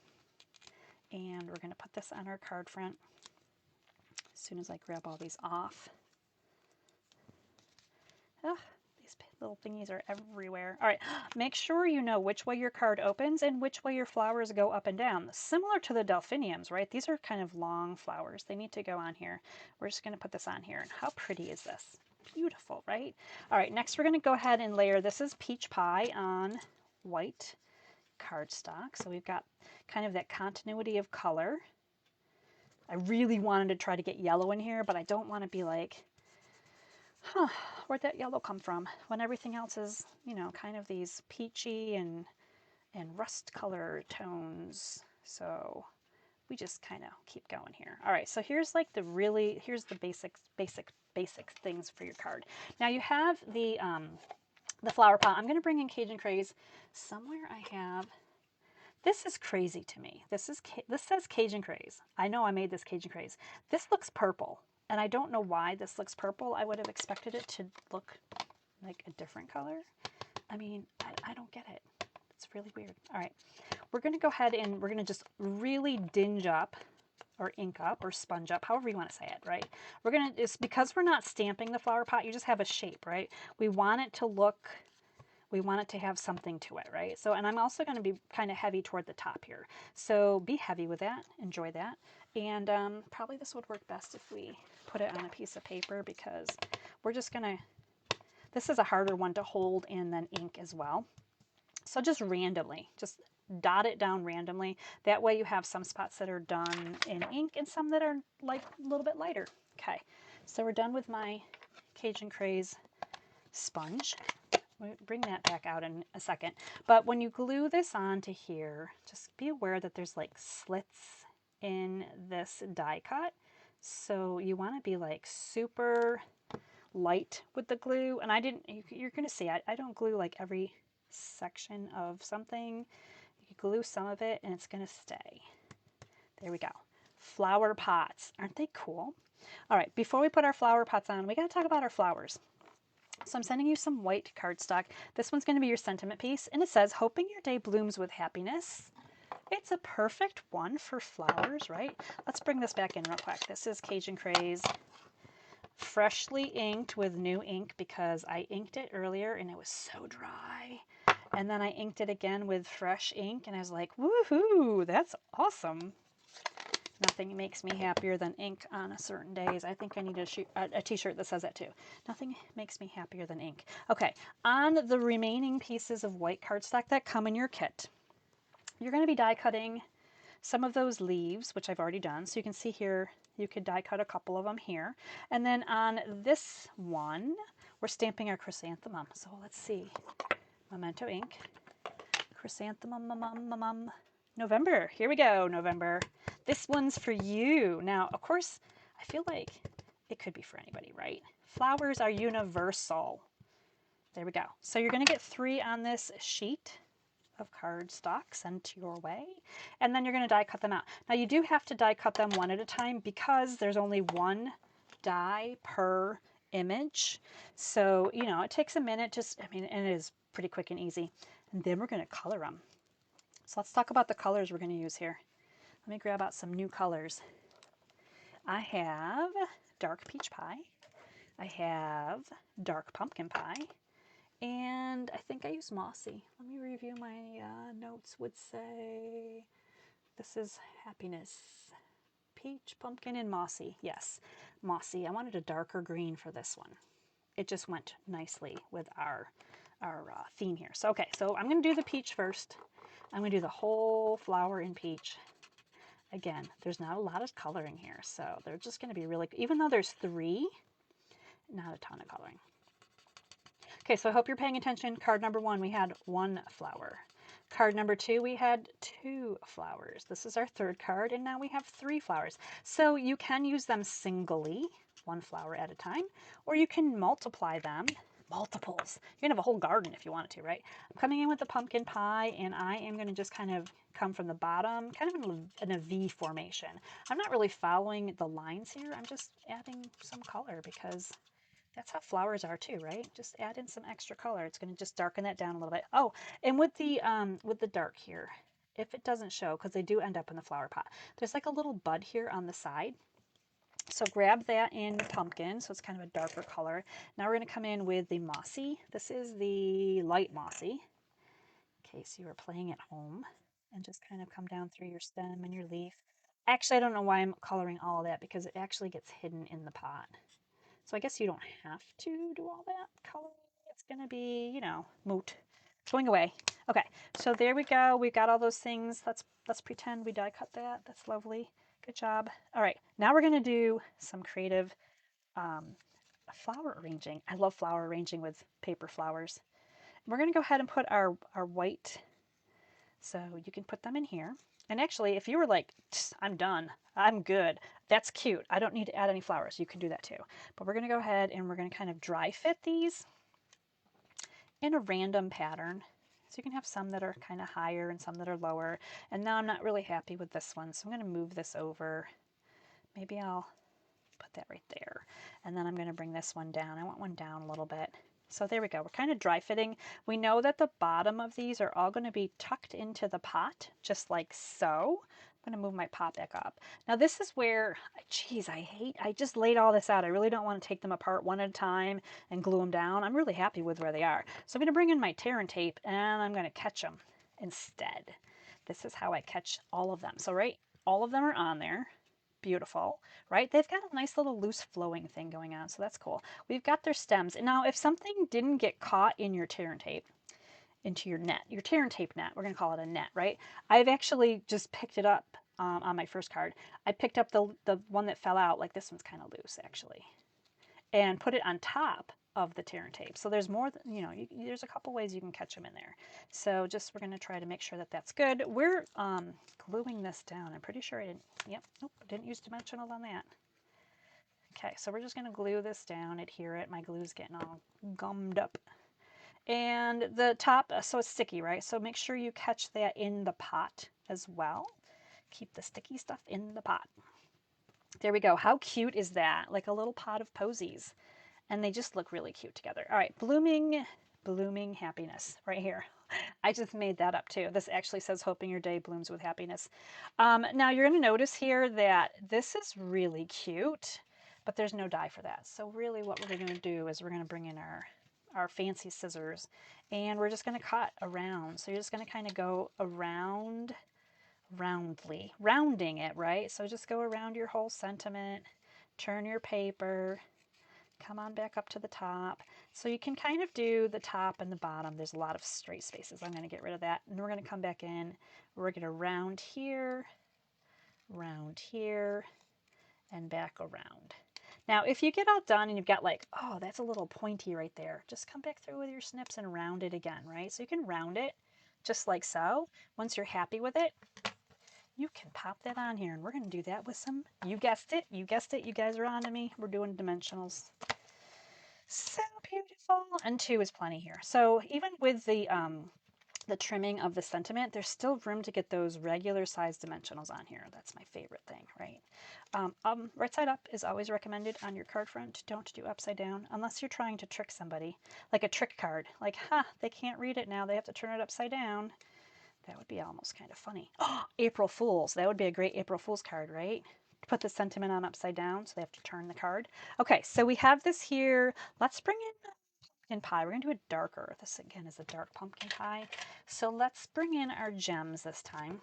And we're going to put this on our card front as soon as I grab all these off. Ugh, these little thingies are everywhere. All right, make sure you know which way your card opens and which way your flowers go up and down. Similar to the delphiniums, right? These are kind of long flowers. They need to go on here. We're just going to put this on here. And how pretty is this? Beautiful, right? All right, next we're going to go ahead and layer. This is peach pie on white cardstock. So we've got kind of that continuity of color. I really wanted to try to get yellow in here, but I don't want to be like, huh, where'd that yellow come from? When everything else is, you know, kind of these peachy and rust color tones. So we just kind of keep going here. All right, so here's like here's the basic things for your card. Now you have the flower pot. I'm going to bring in Cajun Craze. Somewhere I have, this is crazy to me. This says Cajun Craze. I know I made this Cajun Craze. This looks purple. And I don't know why this looks purple. I would have expected it to look like a different color. I mean, I don't get it. It's really weird. All right, we're going to go ahead and we're going to just really dinge up or ink up or sponge up, however you want to say it, right? We're going to, it's because we're not stamping the flower pot, you just have a shape, right? We want it to have something to it, right? So, and I'm also going to be kind of heavy toward the top here. So be heavy with that, enjoy that. And probably this would work best if we put it on a piece of paper because we're just going to, this is a harder one to hold and then ink as well. So just randomly, just dot it down randomly. That way you have some spots that are done in ink and some that are like a little bit lighter. Okay, so we're done with my Cajun Craze sponge. We'll bring that back out in a second. But when you glue this onto here, just be aware that there's like slits in this die cut. So you want to be like super light with the glue. And you're going to see, I don't glue like every section of something. You glue some of it and it's going to stay. There we go. Flower pots. Aren't they cool? All right, before we put our flower pots on, we got to talk about our flowers. So I'm sending you some white cardstock. This one's going to be your sentiment piece, and it says, hoping your day blooms with happiness. It's a perfect one for flowers, right? Let's bring this back in real quick. This is Cajun Craze, freshly inked with new ink because I inked it earlier and it was so dry. And then I inked it again with fresh ink, and I was like, woohoo, that's awesome. Nothing makes me happier than ink on certain days. I think I need a t-shirt that says that too. Nothing makes me happier than ink. Okay, on the remaining pieces of white cardstock that come in your kit, you're going to be die cutting some of those leaves, which I've already done. So you can see here, you could die cut a couple of them here. And then on this one, we're stamping our chrysanthemum. So let's see. Memento ink. Chrysanthemum. November. Here we go, November. This one's for you. Now, of course, I feel like it could be for anybody, right? Flowers are universal. There we go. So you're going to get 3 on this sheet of cardstock sent your way, and then you're going to die cut them out. Now, you do have to die cut them one at a time because there's only one die per image. So, you know, it takes a minute, and it is pretty quick and easy. And then we're going to color them. So let's talk about the colors we're going to use here. Let me grab out some new colors. I have dark peach pie. I have dark pumpkin pie. And I think I use mossy. Let me review my notes. Would say this is happiness. Peach, pumpkin, and mossy. Yes, mossy. I wanted a darker green for this one. It just went nicely with our theme here. So, okay, so I'm going to do the peach first. I'm going to do the whole flower in peach. Again, there's not a lot of coloring here, so they're just going to be really, even though there's 3, not a ton of coloring. Okay, so I hope you're paying attention. Card number 1, we had 1 flower. Card number 2, we had 2 flowers. This is our 3rd card, and now we have 3 flowers. So you can use them singly, 1 flower at a time, or you can multiply them. Multiples. You can have a whole garden if you wanted to, right? I'm coming in with the pumpkin pie, and I am going to just kind of come from the bottom, kind of in a V formation. I'm not really following the lines here. I'm just adding some color because that's how flowers are too, right? Just add in some extra color. It's going to just darken that down a little bit. Oh, and with the dark here, if it doesn't show, because they do end up in the flower pot, there's like a little bud here on the side. So grab that in pumpkin, so it's kind of a darker color. Now we're going to come in with the mossy. This is the light mossy, in case you were playing at home, and just kind of come down through your stem and your leaf. Actually, I don't know why I'm coloring all of that because it actually gets hidden in the pot. So I guess you don't have to do all that coloring. It's going to be, you know, moot. It's going away. Okay, so there we go. We've got all those things. Let's pretend we die cut that. That's lovely. Good job. All right, now we're going to do some creative flower arranging. I love flower arranging with paper flowers. We're going to go ahead and put our white, so you can put them in here. And actually, if you were like, I'm done, I'm good, that's cute, I don't need to add any flowers, you can do that too. But we're going to go ahead and we're going to kind of dry fit these in a random pattern. So you can have some that are kind of higher and some that are lower. And now I'm not really happy with this one, so I'm going to move this over. Maybe I'll put that right there. And then I'm going to bring this one down. I want one down a little bit. So there we go. We're kind of dry fitting. We know that the bottom of these are all going to be tucked into the pot, just like so. I'm going to move my pot back up. Now this is where, geez, I just laid all this out. I really don't want to take them apart one at a time and glue them down. I'm really happy with where they are. So I'm going to bring in my tear and tape and I'm going to catch them instead. This is how I catch all of them. So right, all of them are on there. Beautiful, right? They've got a nice little loose flowing thing going on, so that's cool. We've got their stems. And now if something didn't get caught in your tear and tape, into your net, your tear and tape net, we're going to call it a net, right? I've actually just picked it up on my first card. I picked up the one that fell out, like this one's kind of loose actually. and put it on top of the tear and tape. So there's more, there's a couple ways you can catch them in there. So we're going to try to make sure that that's good. We're gluing this down. I'm pretty sure I didn't, nope, didn't use dimensionals on that. Okay, so we're just going to glue this down, adhere it. My glue's getting all gummed up. And the top, so it's sticky, right? So make sure you catch that in the pot as well. Keep the sticky stuff in the pot. There we go. How cute is that? Like a little pot of posies. And they just look really cute together. All right, blooming happiness right here. I just made that up too. This actually says hoping your day blooms with happiness. Now you're going to notice here that this is really cute, but there's no die for that. So really what we're going to do is we're going to bring in our fancy scissors and we're just going to cut around. So you're just going to kind of go around rounding it, right? So just go around your whole sentiment, turn your paper, come on back up to the top. So you can kind of do the top and the bottom. There's a lot of straight spaces. I'm going to get rid of that. And we're going to come back in. We're going to round here, and back around. Now, if you get all done and you've got like, oh, that's a little pointy right there, just come back through with your snips and round it again, right? So you can round it just like so. Once you're happy with it, you can pop that on here, and we're going to do that with some, you guessed it, you guys are on to me. We're doing dimensionals. So beautiful. And 2 is plenty here. So even with the trimming of the sentiment, there's still room to get those regular size dimensionals on here. That's my favorite thing, right? Right side up is always recommended on your card front. Don't do upside down unless you're trying to trick somebody, like a trick card. Like, they can't read it now. They have to turn it upside down. That would be almost kind of funny. Oh, April Fools. That would be a great April Fool's card, right? Put the sentiment on upside down, so they have to turn the card. Okay, so we have this here. Let's bring in pumpkin pie. We're going to do a darker. This, again, is a dark pumpkin pie. So let's bring in our gems this time.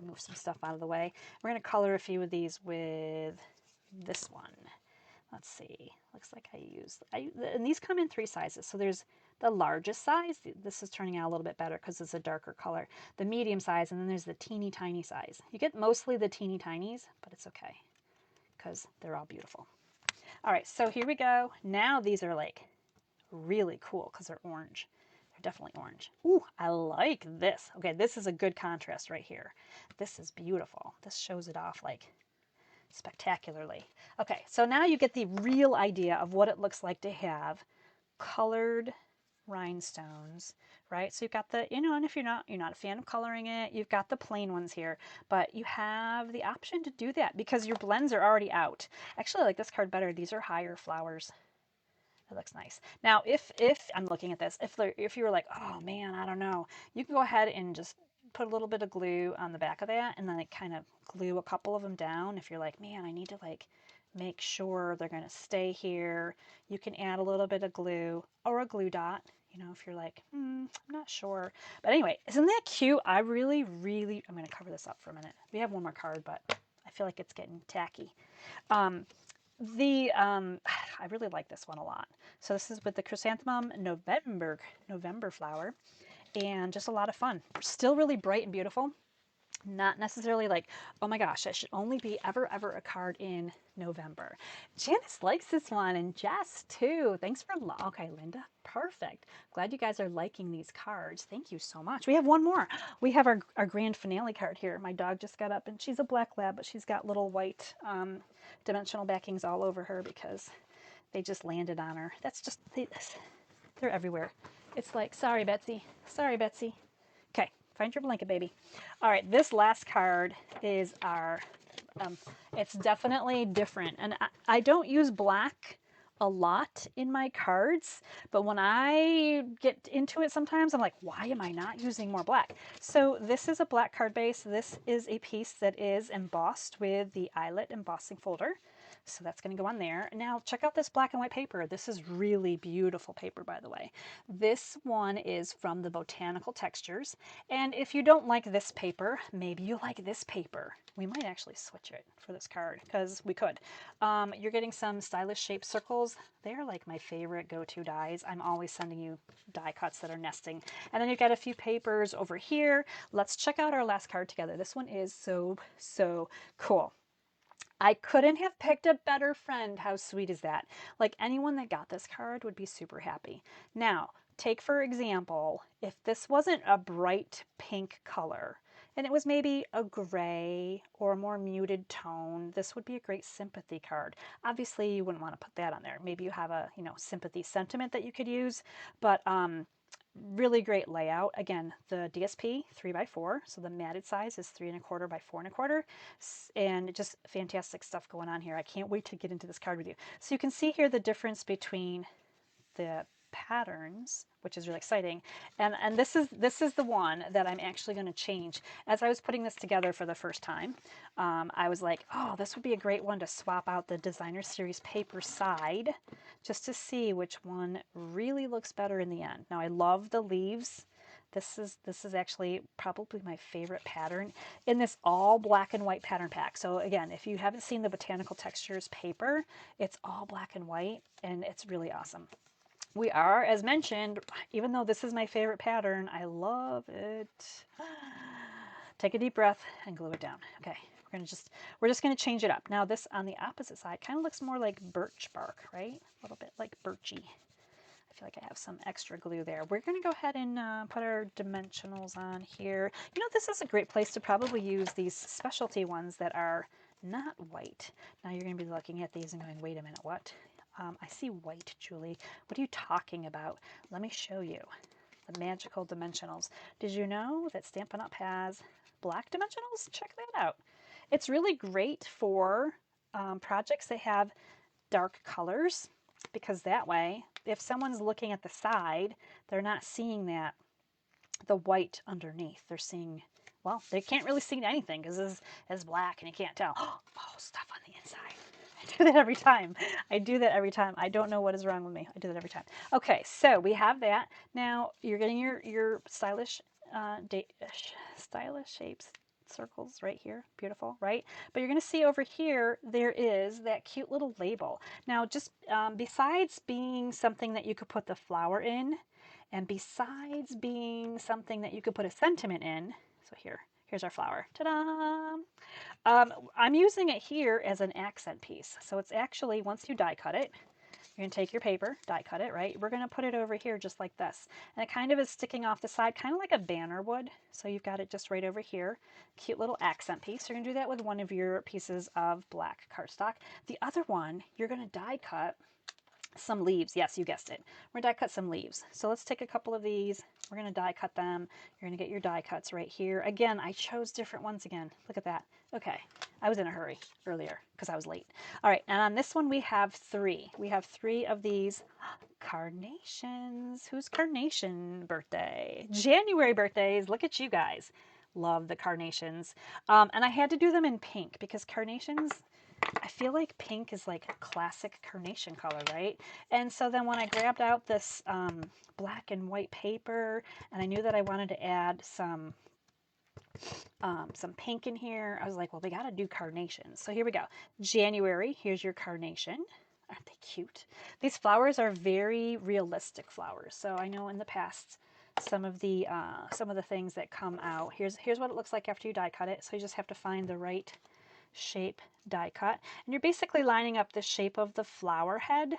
Move some stuff out of the way. We're going to color a few of these with this one. Let's see. Looks like and these come in 3 sizes. So there's the largest size. This is turning out a little bit better because it's a darker color. The medium size, and then there's the teeny tiny size. You get mostly the teeny tinies, but it's okay because they're all beautiful. All right, so here we go. Now these are like really cool because they're orange. They're definitely orange. Ooh, I like this. Okay, this is a good contrast right here. This is beautiful. This shows it off like spectacularly. Okay, so now you get the real idea of what it looks like to have colored rhinestones, right? So you've got the, and if you're not a fan of coloring it, you've got the plain ones here, but you have the option to do that because your blends are already out. Actually, I like this card better. These are higher flowers. It looks nice. Now, if I'm looking at this, if you were like, oh man, I don't know, you can go ahead and just put a little bit of glue on the back of that and then kind of glue a couple of them down. If you're like, man, I need to like make sure they're going to stay here, you can add a little bit of glue or a glue dot, if you're like, I'm not sure. But anyway, isn't that cute? I really, I'm going to cover this up for a minute. We have one more card, but I feel like it's getting tacky. I really like this one a lot. So this is with the Chrysanthemum November flower, and just a lot of fun. Still really bright and beautiful. Not necessarily like, oh my gosh, that should only be ever a card in November. Janice likes this one, and Jess too. Thanks for, okay, Linda, perfect. Glad you guys are liking these cards. Thank you so much. We have one more. We have our grand finale card here. My dog just got up, and she's a black lab, but she's got little white dimensional backings all over her because they just landed on her. That's just, they're everywhere. It's like, sorry, Betsy. Sorry, Betsy. Okay. Find your blanket, baby. All right, this last card is our, it's definitely different. And I don't use black a lot in my cards, but when I get into it sometimes, I'm like, why am I not using more black? So this is a black card base. This is a piece that is embossed with the eyelet embossing folder. So that's going to go on there. Now check out this black and white paper. This is really beautiful paper, by the way. This one is from the Botanical Textures. And if you don't like this paper, maybe you like this paper. We might actually switch it for this card because we could. You're getting some stylish shaped circles. They're like my favorite go-to dies. I'm always sending you die cuts that are nesting. And then you've got a few papers over here. Let's check out our last card together. This one is so cool. I couldn't have picked a better friend. How sweet is that? Like anyone that got this card would be super happy. Now, take for example, if this wasn't a bright pink color and it was maybe a gray or a more muted tone, this would be a great sympathy card. Obviously, you wouldn't want to put that on there. Maybe you have a, sympathy sentiment that you could use, but really great layout. Again, the DSP 3x4, so the matted size is 3¼ by 4¼ and just fantastic stuff going on here. I can't wait to get into this card with you. So you can see here the difference between the patterns, which is really exciting. And this is the one that I'm actually going to change. As I was putting this together for the first time, I was like, oh, this would be a great one to swap out the Designer Series paper side just to see which one really looks better in the end. Now I love the leaves. This is actually probably my favorite pattern in this all black and white pattern pack. So again, if you haven't seen the Botanical Textures paper, it's all black and white and it's really awesome. We are, as mentioned, even though this is my favorite pattern, I love it. Take a deep breath and glue it down. Okay, we're just gonna change it up. Now this on the opposite side kind of looks more like birch bark, right? A little bit like birchy. I feel like I have some extra glue there. We're gonna go ahead and put our dimensionals on here. You know, this is a great place to probably use these specialty ones that are not white. Now you're gonna be looking at these and going, wait a minute, what? I see white, Julie. What are you talking about? Let me show you the magical dimensionals. Did you know that Stampin' Up! Has black dimensionals? Check that out. It's really great for projects that have dark colors because that way, if someone's looking at the side, they're not seeing the white underneath. They're seeing, well, they can't really see anything because it's black and you can't tell. Oh, stuff on the inside. I do that every time. I do that every time. I don't know what is wrong with me. I do that every time. Okay, so we have that. Now you're getting your stylish shapes, circles right here. Beautiful, right? But you're going to see over here, there is that cute little label. Now just besides being something that you could put the flower in, and besides being something that you could put a sentiment in, so here's our flower. Ta-da! I'm using it here as an accent piece. So it's actually, once you die cut it, you're going to take your paper, die cut it, right? We're going to put it over here just like this. And it kind of is sticking off the side, kind of like a banner would. So you've got it just right over here. Cute little accent piece. You're going to do that with one of your pieces of black cardstock. The other one, you're going to die cut some leaves. Yes, you guessed it. We're going to die cut some leaves. So let's take a couple of these. We're going to die cut them. You're going to get your die cuts right here. Again, I chose different ones again. Look at that. Okay, I was in a hurry earlier because I was late. All right, and on this one we have 3. We have 3 of these carnations. Whose carnation birthday? January birthdays. Look at you guys. Love the carnations. And I had to do them in pink because carnations, I feel like pink is like a classic carnation color, right? And so then when I grabbed out this black and white paper and I knew that I wanted to add some pink in here, I was like, well, we got to do carnations. So here we go. January, here's your carnation. Aren't they cute? These flowers are very realistic flowers. So I know in the past, some of the things that come out, here's what it looks like after you die cut it. So you just have to find the right shape die cut, and you're basically lining up the shape of the flower head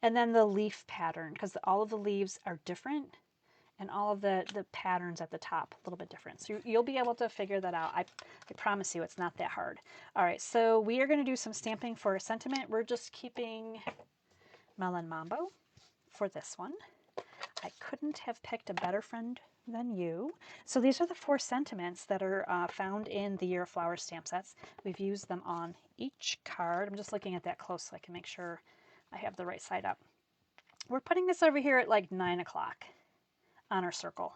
and then the leaf pattern, because all of the leaves are different and all of the patterns at the top a little bit different. So you'll be able to figure that out. I promise you it's not that hard. All right, so we are going to do some stamping for a sentiment. We're just keeping Melon Mambo for this one. I couldn't have picked a better friend than you. So these are the 4 sentiments that are found in the Year of Flower stamp sets. We've used them on each card. I'm just looking at that close so I can make sure I have the right side up. We're putting this over here at like 9 o'clock on our circle.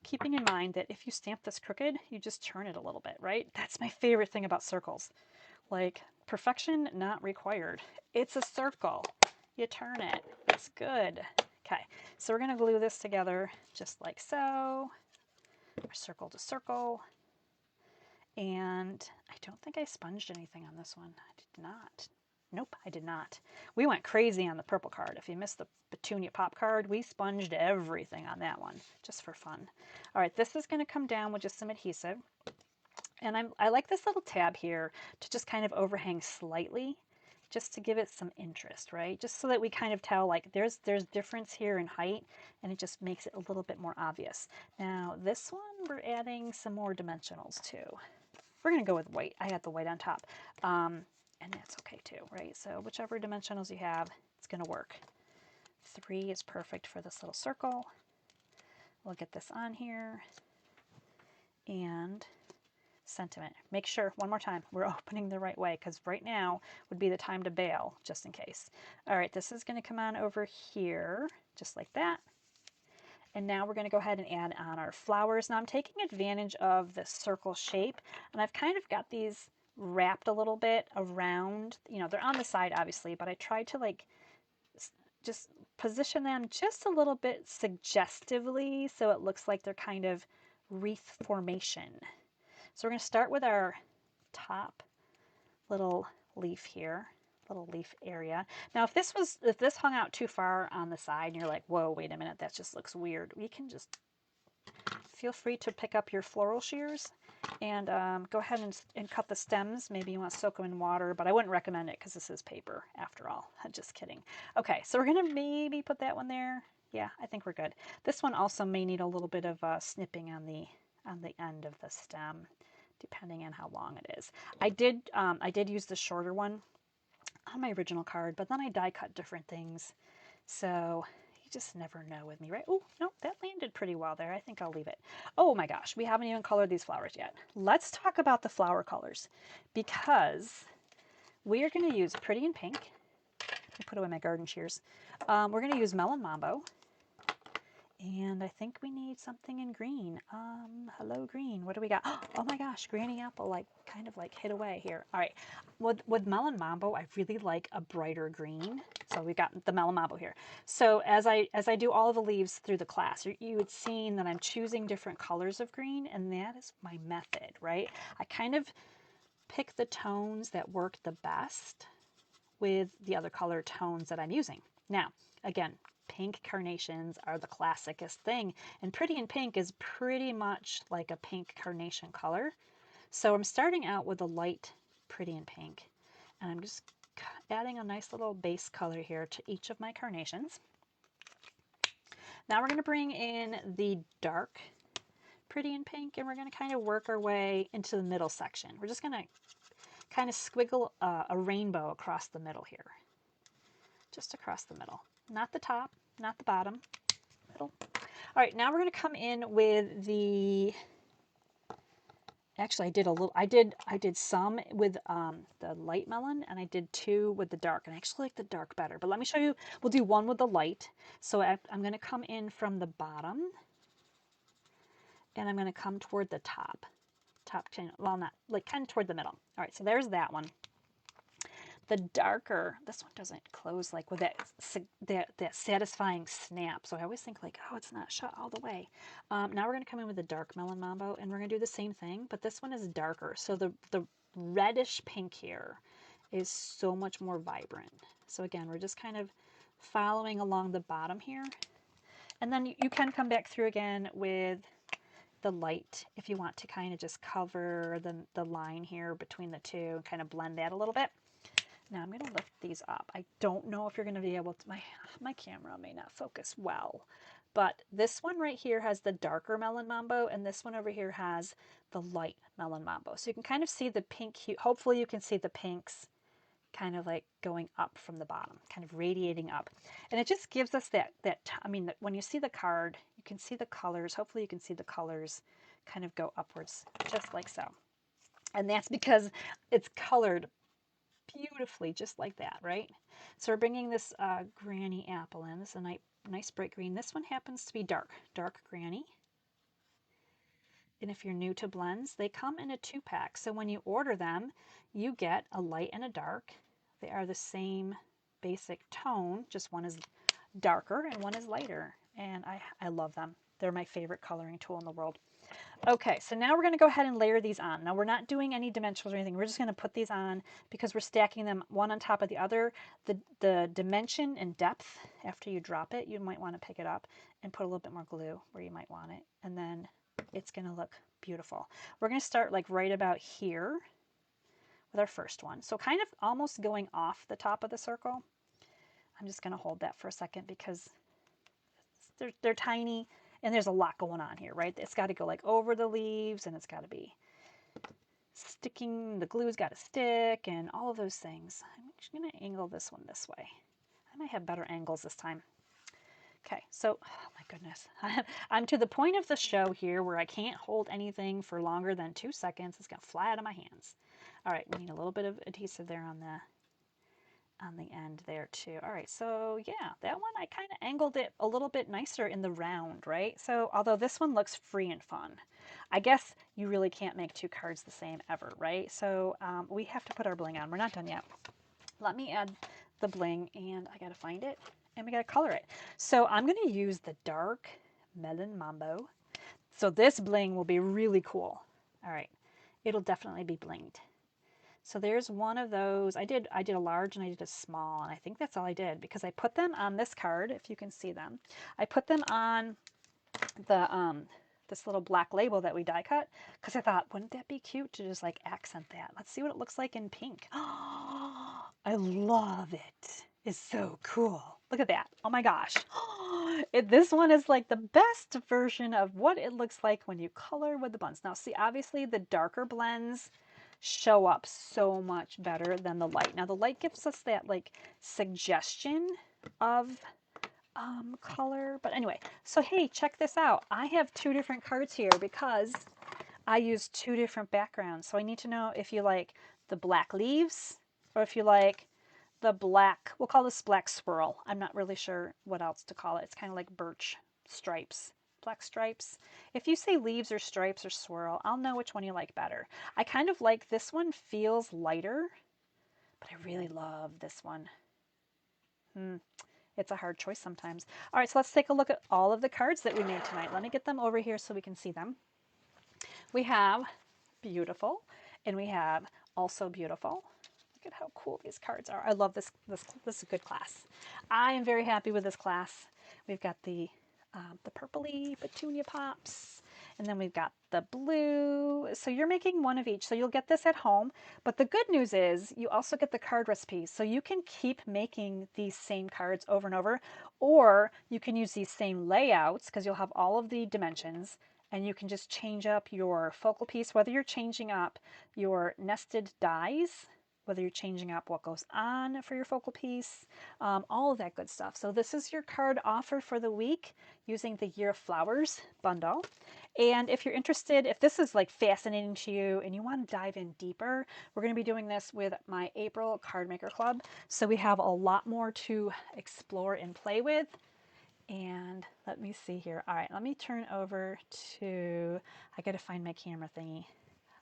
Keeping in mind that if you stamp this crooked, you just turn it a little bit, right? That's my favorite thing about circles. Like, perfection not required. It's a circle. You turn it. It's good. Okay, so we're going to glue this together just like so, circle to circle, and I don't think I sponged anything on this one. I did not. Nope, I did not. We went crazy on the purple card. If you missed the Petunia Pop card, we sponged everything on that one, just for fun. All right, this is going to come down with just some adhesive, And I like this little tab here to just kind of overhang slightly, just to give it some interest, right? Just so that we kind of tell like there's difference here in height, and it just makes it a little bit more obvious. Now this one we're adding some more dimensionals to. We're gonna go with white. I got the white on top, and that's okay too, right? So whichever dimensionals you have, it's gonna work. 3 is perfect for this little circle. We'll get this on here, and sentiment. Make sure, one more time, we're opening the right way, because right now would be the time to bail, just in case. All right, this is going to come on over here, just like that. And now we're going to go ahead and add on our flowers. Now I'm taking advantage of the circle shape, and I've kind of got these wrapped a little bit around, you know, they're on the side obviously, but I tried to like just position them just a little bit suggestively so it looks like they're kind of wreath formation. So we're going to start with our top little leaf here, little leaf area. Now if this hung out too far on the side and you're like, whoa, wait a minute, that just looks weird, we can just feel free to pick up your floral shears and go ahead and cut the stems. Maybe you want to soak them in water, but I wouldn't recommend it because this is paper after all. Just kidding. Okay, so we're going to maybe put that one there. Yeah, I think we're good. This one also may need a little bit of snipping on the end of the stem, depending on how long it is. I did use the shorter one on my original card, but then I die cut different things, so you just never know with me, right? Oh, no, that landed pretty well there. I think I'll leave it. Oh my gosh, we haven't even colored these flowers yet. Let's talk about the flower colors, because we are going to use Pretty in Pink. Let me put away my garden shears. We're going to use Melon Mambo. And I think we need something in green. Hello green, what do we got? Oh my gosh, Granny Apple like kind of like hid away here. All right, with Melon Mambo, I really like a brighter green. So we've got the Melon Mambo here. So as I do all of the leaves through the class, you had seen that I'm choosing different colors of green, and that is my method, right? I kind of pick the tones that work the best with the other color tones that I'm using. Now, again, pink carnations are the classicest thing, and Pretty in Pink is pretty much like a pink carnation color. So I'm starting out with a light Pretty in Pink, and I'm just adding a nice little base color here to each of my carnations. Now we're going to bring in the dark Pretty in Pink, and we're going to kind of work our way into the middle section. We're just going to kind of squiggle a rainbow across the middle here, just across the middle, not the top, not the bottom, middle. All right, now we're going to come in with the, actually I did some with the light melon, and I did 2 with the dark, and I actually like the dark better, but let me show you. We'll do 1 with the light. So I'm going to come in from the bottom, and I'm going to come toward the top, well, not like kind of toward the middle. All right, so there's that one. The darker, this one doesn't close like with that satisfying snap. So I always think like, oh, it's not shut all the way. Now we're going to come in with the dark Melon Mambo, and we're going to do the same thing, but this one is darker. So the reddish pink here is so much more vibrant. So again, we're just kind of following along the bottom here. And then you can come back through again with the light if you want to kind of just cover the line here between the two and kind of blend that a little bit. Now I'm going to lift these up. I don't know if you're going to be able to, my camera may not focus well, but this one right here has the darker Melon Mambo, and this one over here has the light Melon Mambo. So you can kind of see the pink hue. Hopefully you can see the pinks kind of like going up from the bottom, kind of radiating up. And it just gives us that I mean, when you see the card, you can see the colors. Hopefully you can see the colors kind of go upwards, just like so. And that's because it's colored beautifully, just like that, right? So we're bringing this Granny Apple in. This is a nice bright green. This one happens to be dark Granny. And if you're new to blends, they come in a 2-pack. So when you order them, you get a light and a dark. They are the same basic tone, just one is darker and one is lighter. And I love them. They're my favorite coloring tool in the world. Okay, so now we're going to go ahead and layer these on. Now we're not doing any dimensionals or anything. We're just going to put these on because we're stacking them one on top of the other. The dimension and depth, after you drop it, you might want to pick it up and put a little bit more glue where you might want it. And then it's going to look beautiful. We're going to start like right about here with our first one. So kind of almost going off the top of the circle. I'm just going to hold that for a second because they're tiny and there's a lot going on here, right? It's got to go like over the leaves and it's got to be sticking, the glue's got to stick and all of those things. I'm just going to angle this one this way. I might have better angles this time. Okay, so, oh my goodness. I'm to the point of the show here where I can't hold anything for longer than 2 seconds. It's going to fly out of my hands. All right, we need a little bit of adhesive there on the end there too. All right, so yeah, that one I kind of angled it a little bit nicer in the round, right? So although this one looks free and fun, I guess you really can't make 2 cards the same ever, right? So we have to put our bling on. We're not done yet. Let me add the bling and I gotta find it and we gotta color it. So I'm gonna use the dark Melon Mambo. So this bling will be really cool. All right, it'll definitely be blinged. So there's one of those. I did a large and I did a small, and I think that's all I did because I put them on this card, if you can see them. I put them on the this little black label that we die cut because I thought, wouldn't that be cute to just like accent that? Let's see what it looks like in pink. Oh, I love it. It's so cool. Look at that. Oh my gosh. This one is like the best version of what it looks like when you color with the blends. Now see, obviously the darker blends show up so much better than the light. Now the light gives us that like suggestion of color, but anyway, so hey, check this out. I have 2 different cards here because I use 2 different backgrounds. So I need to know if you like the black leaves or if you like the black, we'll call this black swirl. I'm not really sure what else to call it. It's kind of like birch stripes. Black stripes. If you say leaves or stripes or swirl, I'll know which one you like better. I kind of like this one, feels lighter, but I really love this one. It's a hard choice sometimes. All right, so let's take a look at all of the cards that we made tonight. Let me get them over here so we can see them. We have beautiful, and we have also beautiful. Look at how cool these cards are. I love this. This is a good class. I am very happy with this class. We've got the purpley petunia pops, and then we've got the blue. So you're making one of each. So you'll get this at home. But the good news is you also get the card recipes. So you can keep making these same cards over and over, or you can use these same layouts because you'll have all of the dimensions, and you can just change up your focal piece, whether you're changing up your nested dies, whether you're changing up what goes on for your focal piece, all of that good stuff. So this is your card offer for the week using the Year of Flowers bundle. And if you're interested, if this is like fascinating to you and you want to dive in deeper, we're going to be doing this with my April Card Maker Club. So we have a lot more to explore and play with. And let me see here. All right, let me turn over to, I got to find my camera thingy.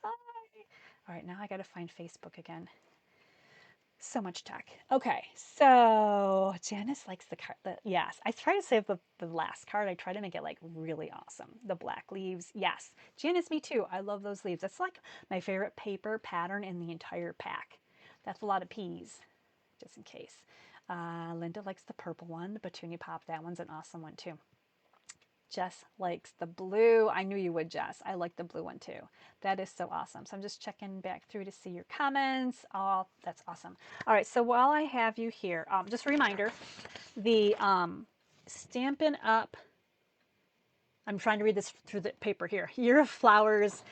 Hi. All right, now I got to find Facebook again. So much tech. Okay, so Janice likes the card. Yes, I try to save the last card. I try to make it like really awesome. The black leaves. Yes, Janice, me too. I love those leaves. That's like my favorite paper pattern in the entire pack. That's a lot of peas, just in case. Linda likes the purple one, the petunia pop. That one's an awesome one too. Jess likes the blue. I knew you would, Jess. I like the blue one too. That is so awesome. So I'm just checking back through to see your comments. Oh, that's awesome. All right, so while I have you here, just a reminder, the Stampin' Up, I'm trying to read this through the paper here, Year of Flowers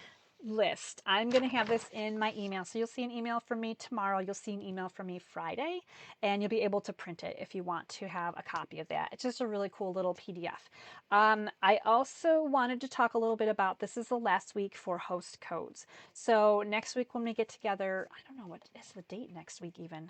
list. I'm going to have this in my email. So you'll see an email from me tomorrow. You'll see an email from me Friday, and you'll be able to print it if you want to have a copy of that. It's just a really cool little PDF. I also wanted to talk a little bit about, this is the last week for host codes. So next week when we get together, I don't know, what is the date next week even?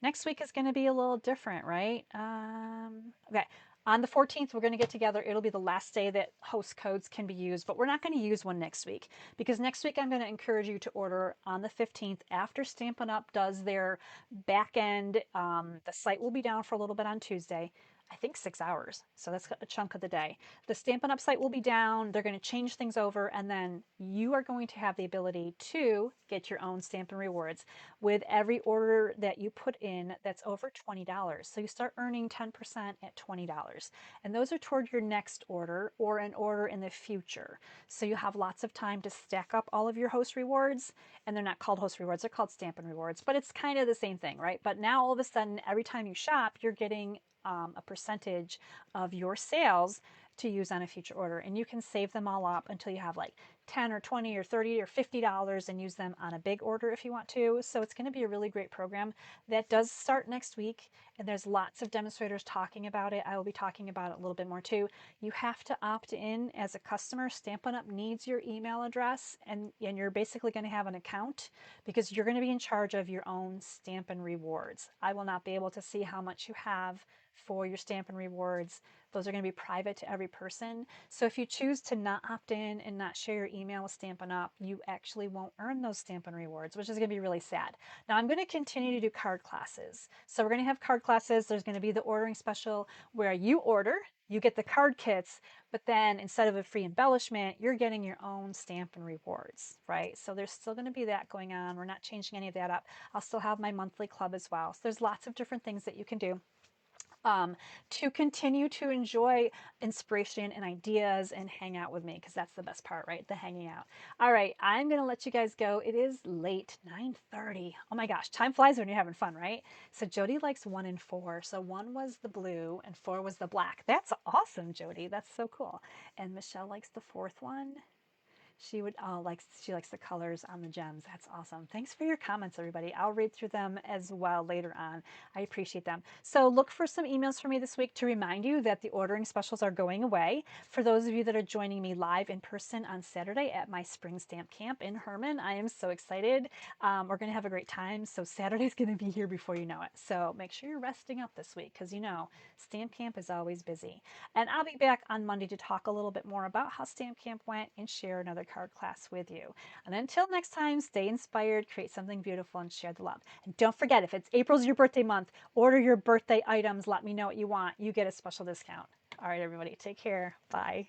Next week is going to be a little different, right? Okay. On the 14th, we're going to get together. It'll be the last day that host codes can be used, but we're not going to use one next week because next week I'm going to encourage you to order on the 15th after Stampin' Up does their back end. The site will be down for a little bit on Tuesday. I think 6 hours. So that's a chunk of the day. The Stampin' Up site will be down. They're going to change things over, and then you are going to have the ability to get your own Stampin' Rewards with every order that you put in that's over $20. So you start earning 10% at $20. And those are toward your next order or an order in the future. So you have lots of time to stack up all of your host rewards. And they're not called host rewards, they're called Stampin' Rewards, but it's kind of the same thing, right? But now all of a sudden, every time you shop, you're getting a percentage of your sales to use on a future order, and you can save them all up until you have like 10 or 20 or 30 or $50 and use them on a big order if you want to. So it's going to be a really great program that does start next week, and there's lots of demonstrators talking about it. I will be talking about it a little bit more too. You have to opt in as a customer. Stampin' Up needs your email address, and you're basically going to have an account because you're going to be in charge of your own Stampin' Rewards. I will not be able to see how much you have for your Stampin' Rewards. Those are going to be private to every person. So if you choose to not opt in and not share your email with Stampin' Up, you actually won't earn those Stampin' Rewards, which is going to be really sad. Now I'm going to continue to do card classes. So we're going to have card classes. There's going to be the ordering special where you order, you get the card kits, but then instead of a free embellishment, you're getting your own Stampin' Rewards, right? So there's still going to be that going on. We're not changing any of that up. I'll still have my monthly club as well. So there's lots of different things that you can do to continue to enjoy inspiration and ideas and hang out with me, because that's the best part, right? The hanging out. All right, I'm going to let you guys go. It is late, 9:30. Oh my gosh, time flies when you're having fun, right? So Jody likes 1 and 4. So 1 was the blue and 4 was the black. That's awesome, Jody. That's so cool. And Michelle likes the 4th one. She likes the colors on the gems. That's awesome. Thanks for your comments, everybody. I'll read through them as well later on. I appreciate them. So look for some emails from me this week to remind you that the ordering specials are going away. For those of you that are joining me live in person on Saturday at my spring stamp camp in Herman, I am so excited. We're going to have a great time. So Saturday's going to be here before you know it. So make sure you're resting up this week, because you know stamp camp is always busy. And I'll be back on Monday to talk a little bit more about how stamp camp went and share another card class with you. And until next time, stay inspired, create something beautiful, and share the love. And don't forget, if it's April's your birthday month, order your birthday items. Let me know what you want. You get a special discount. All right, everybody, take care. Bye.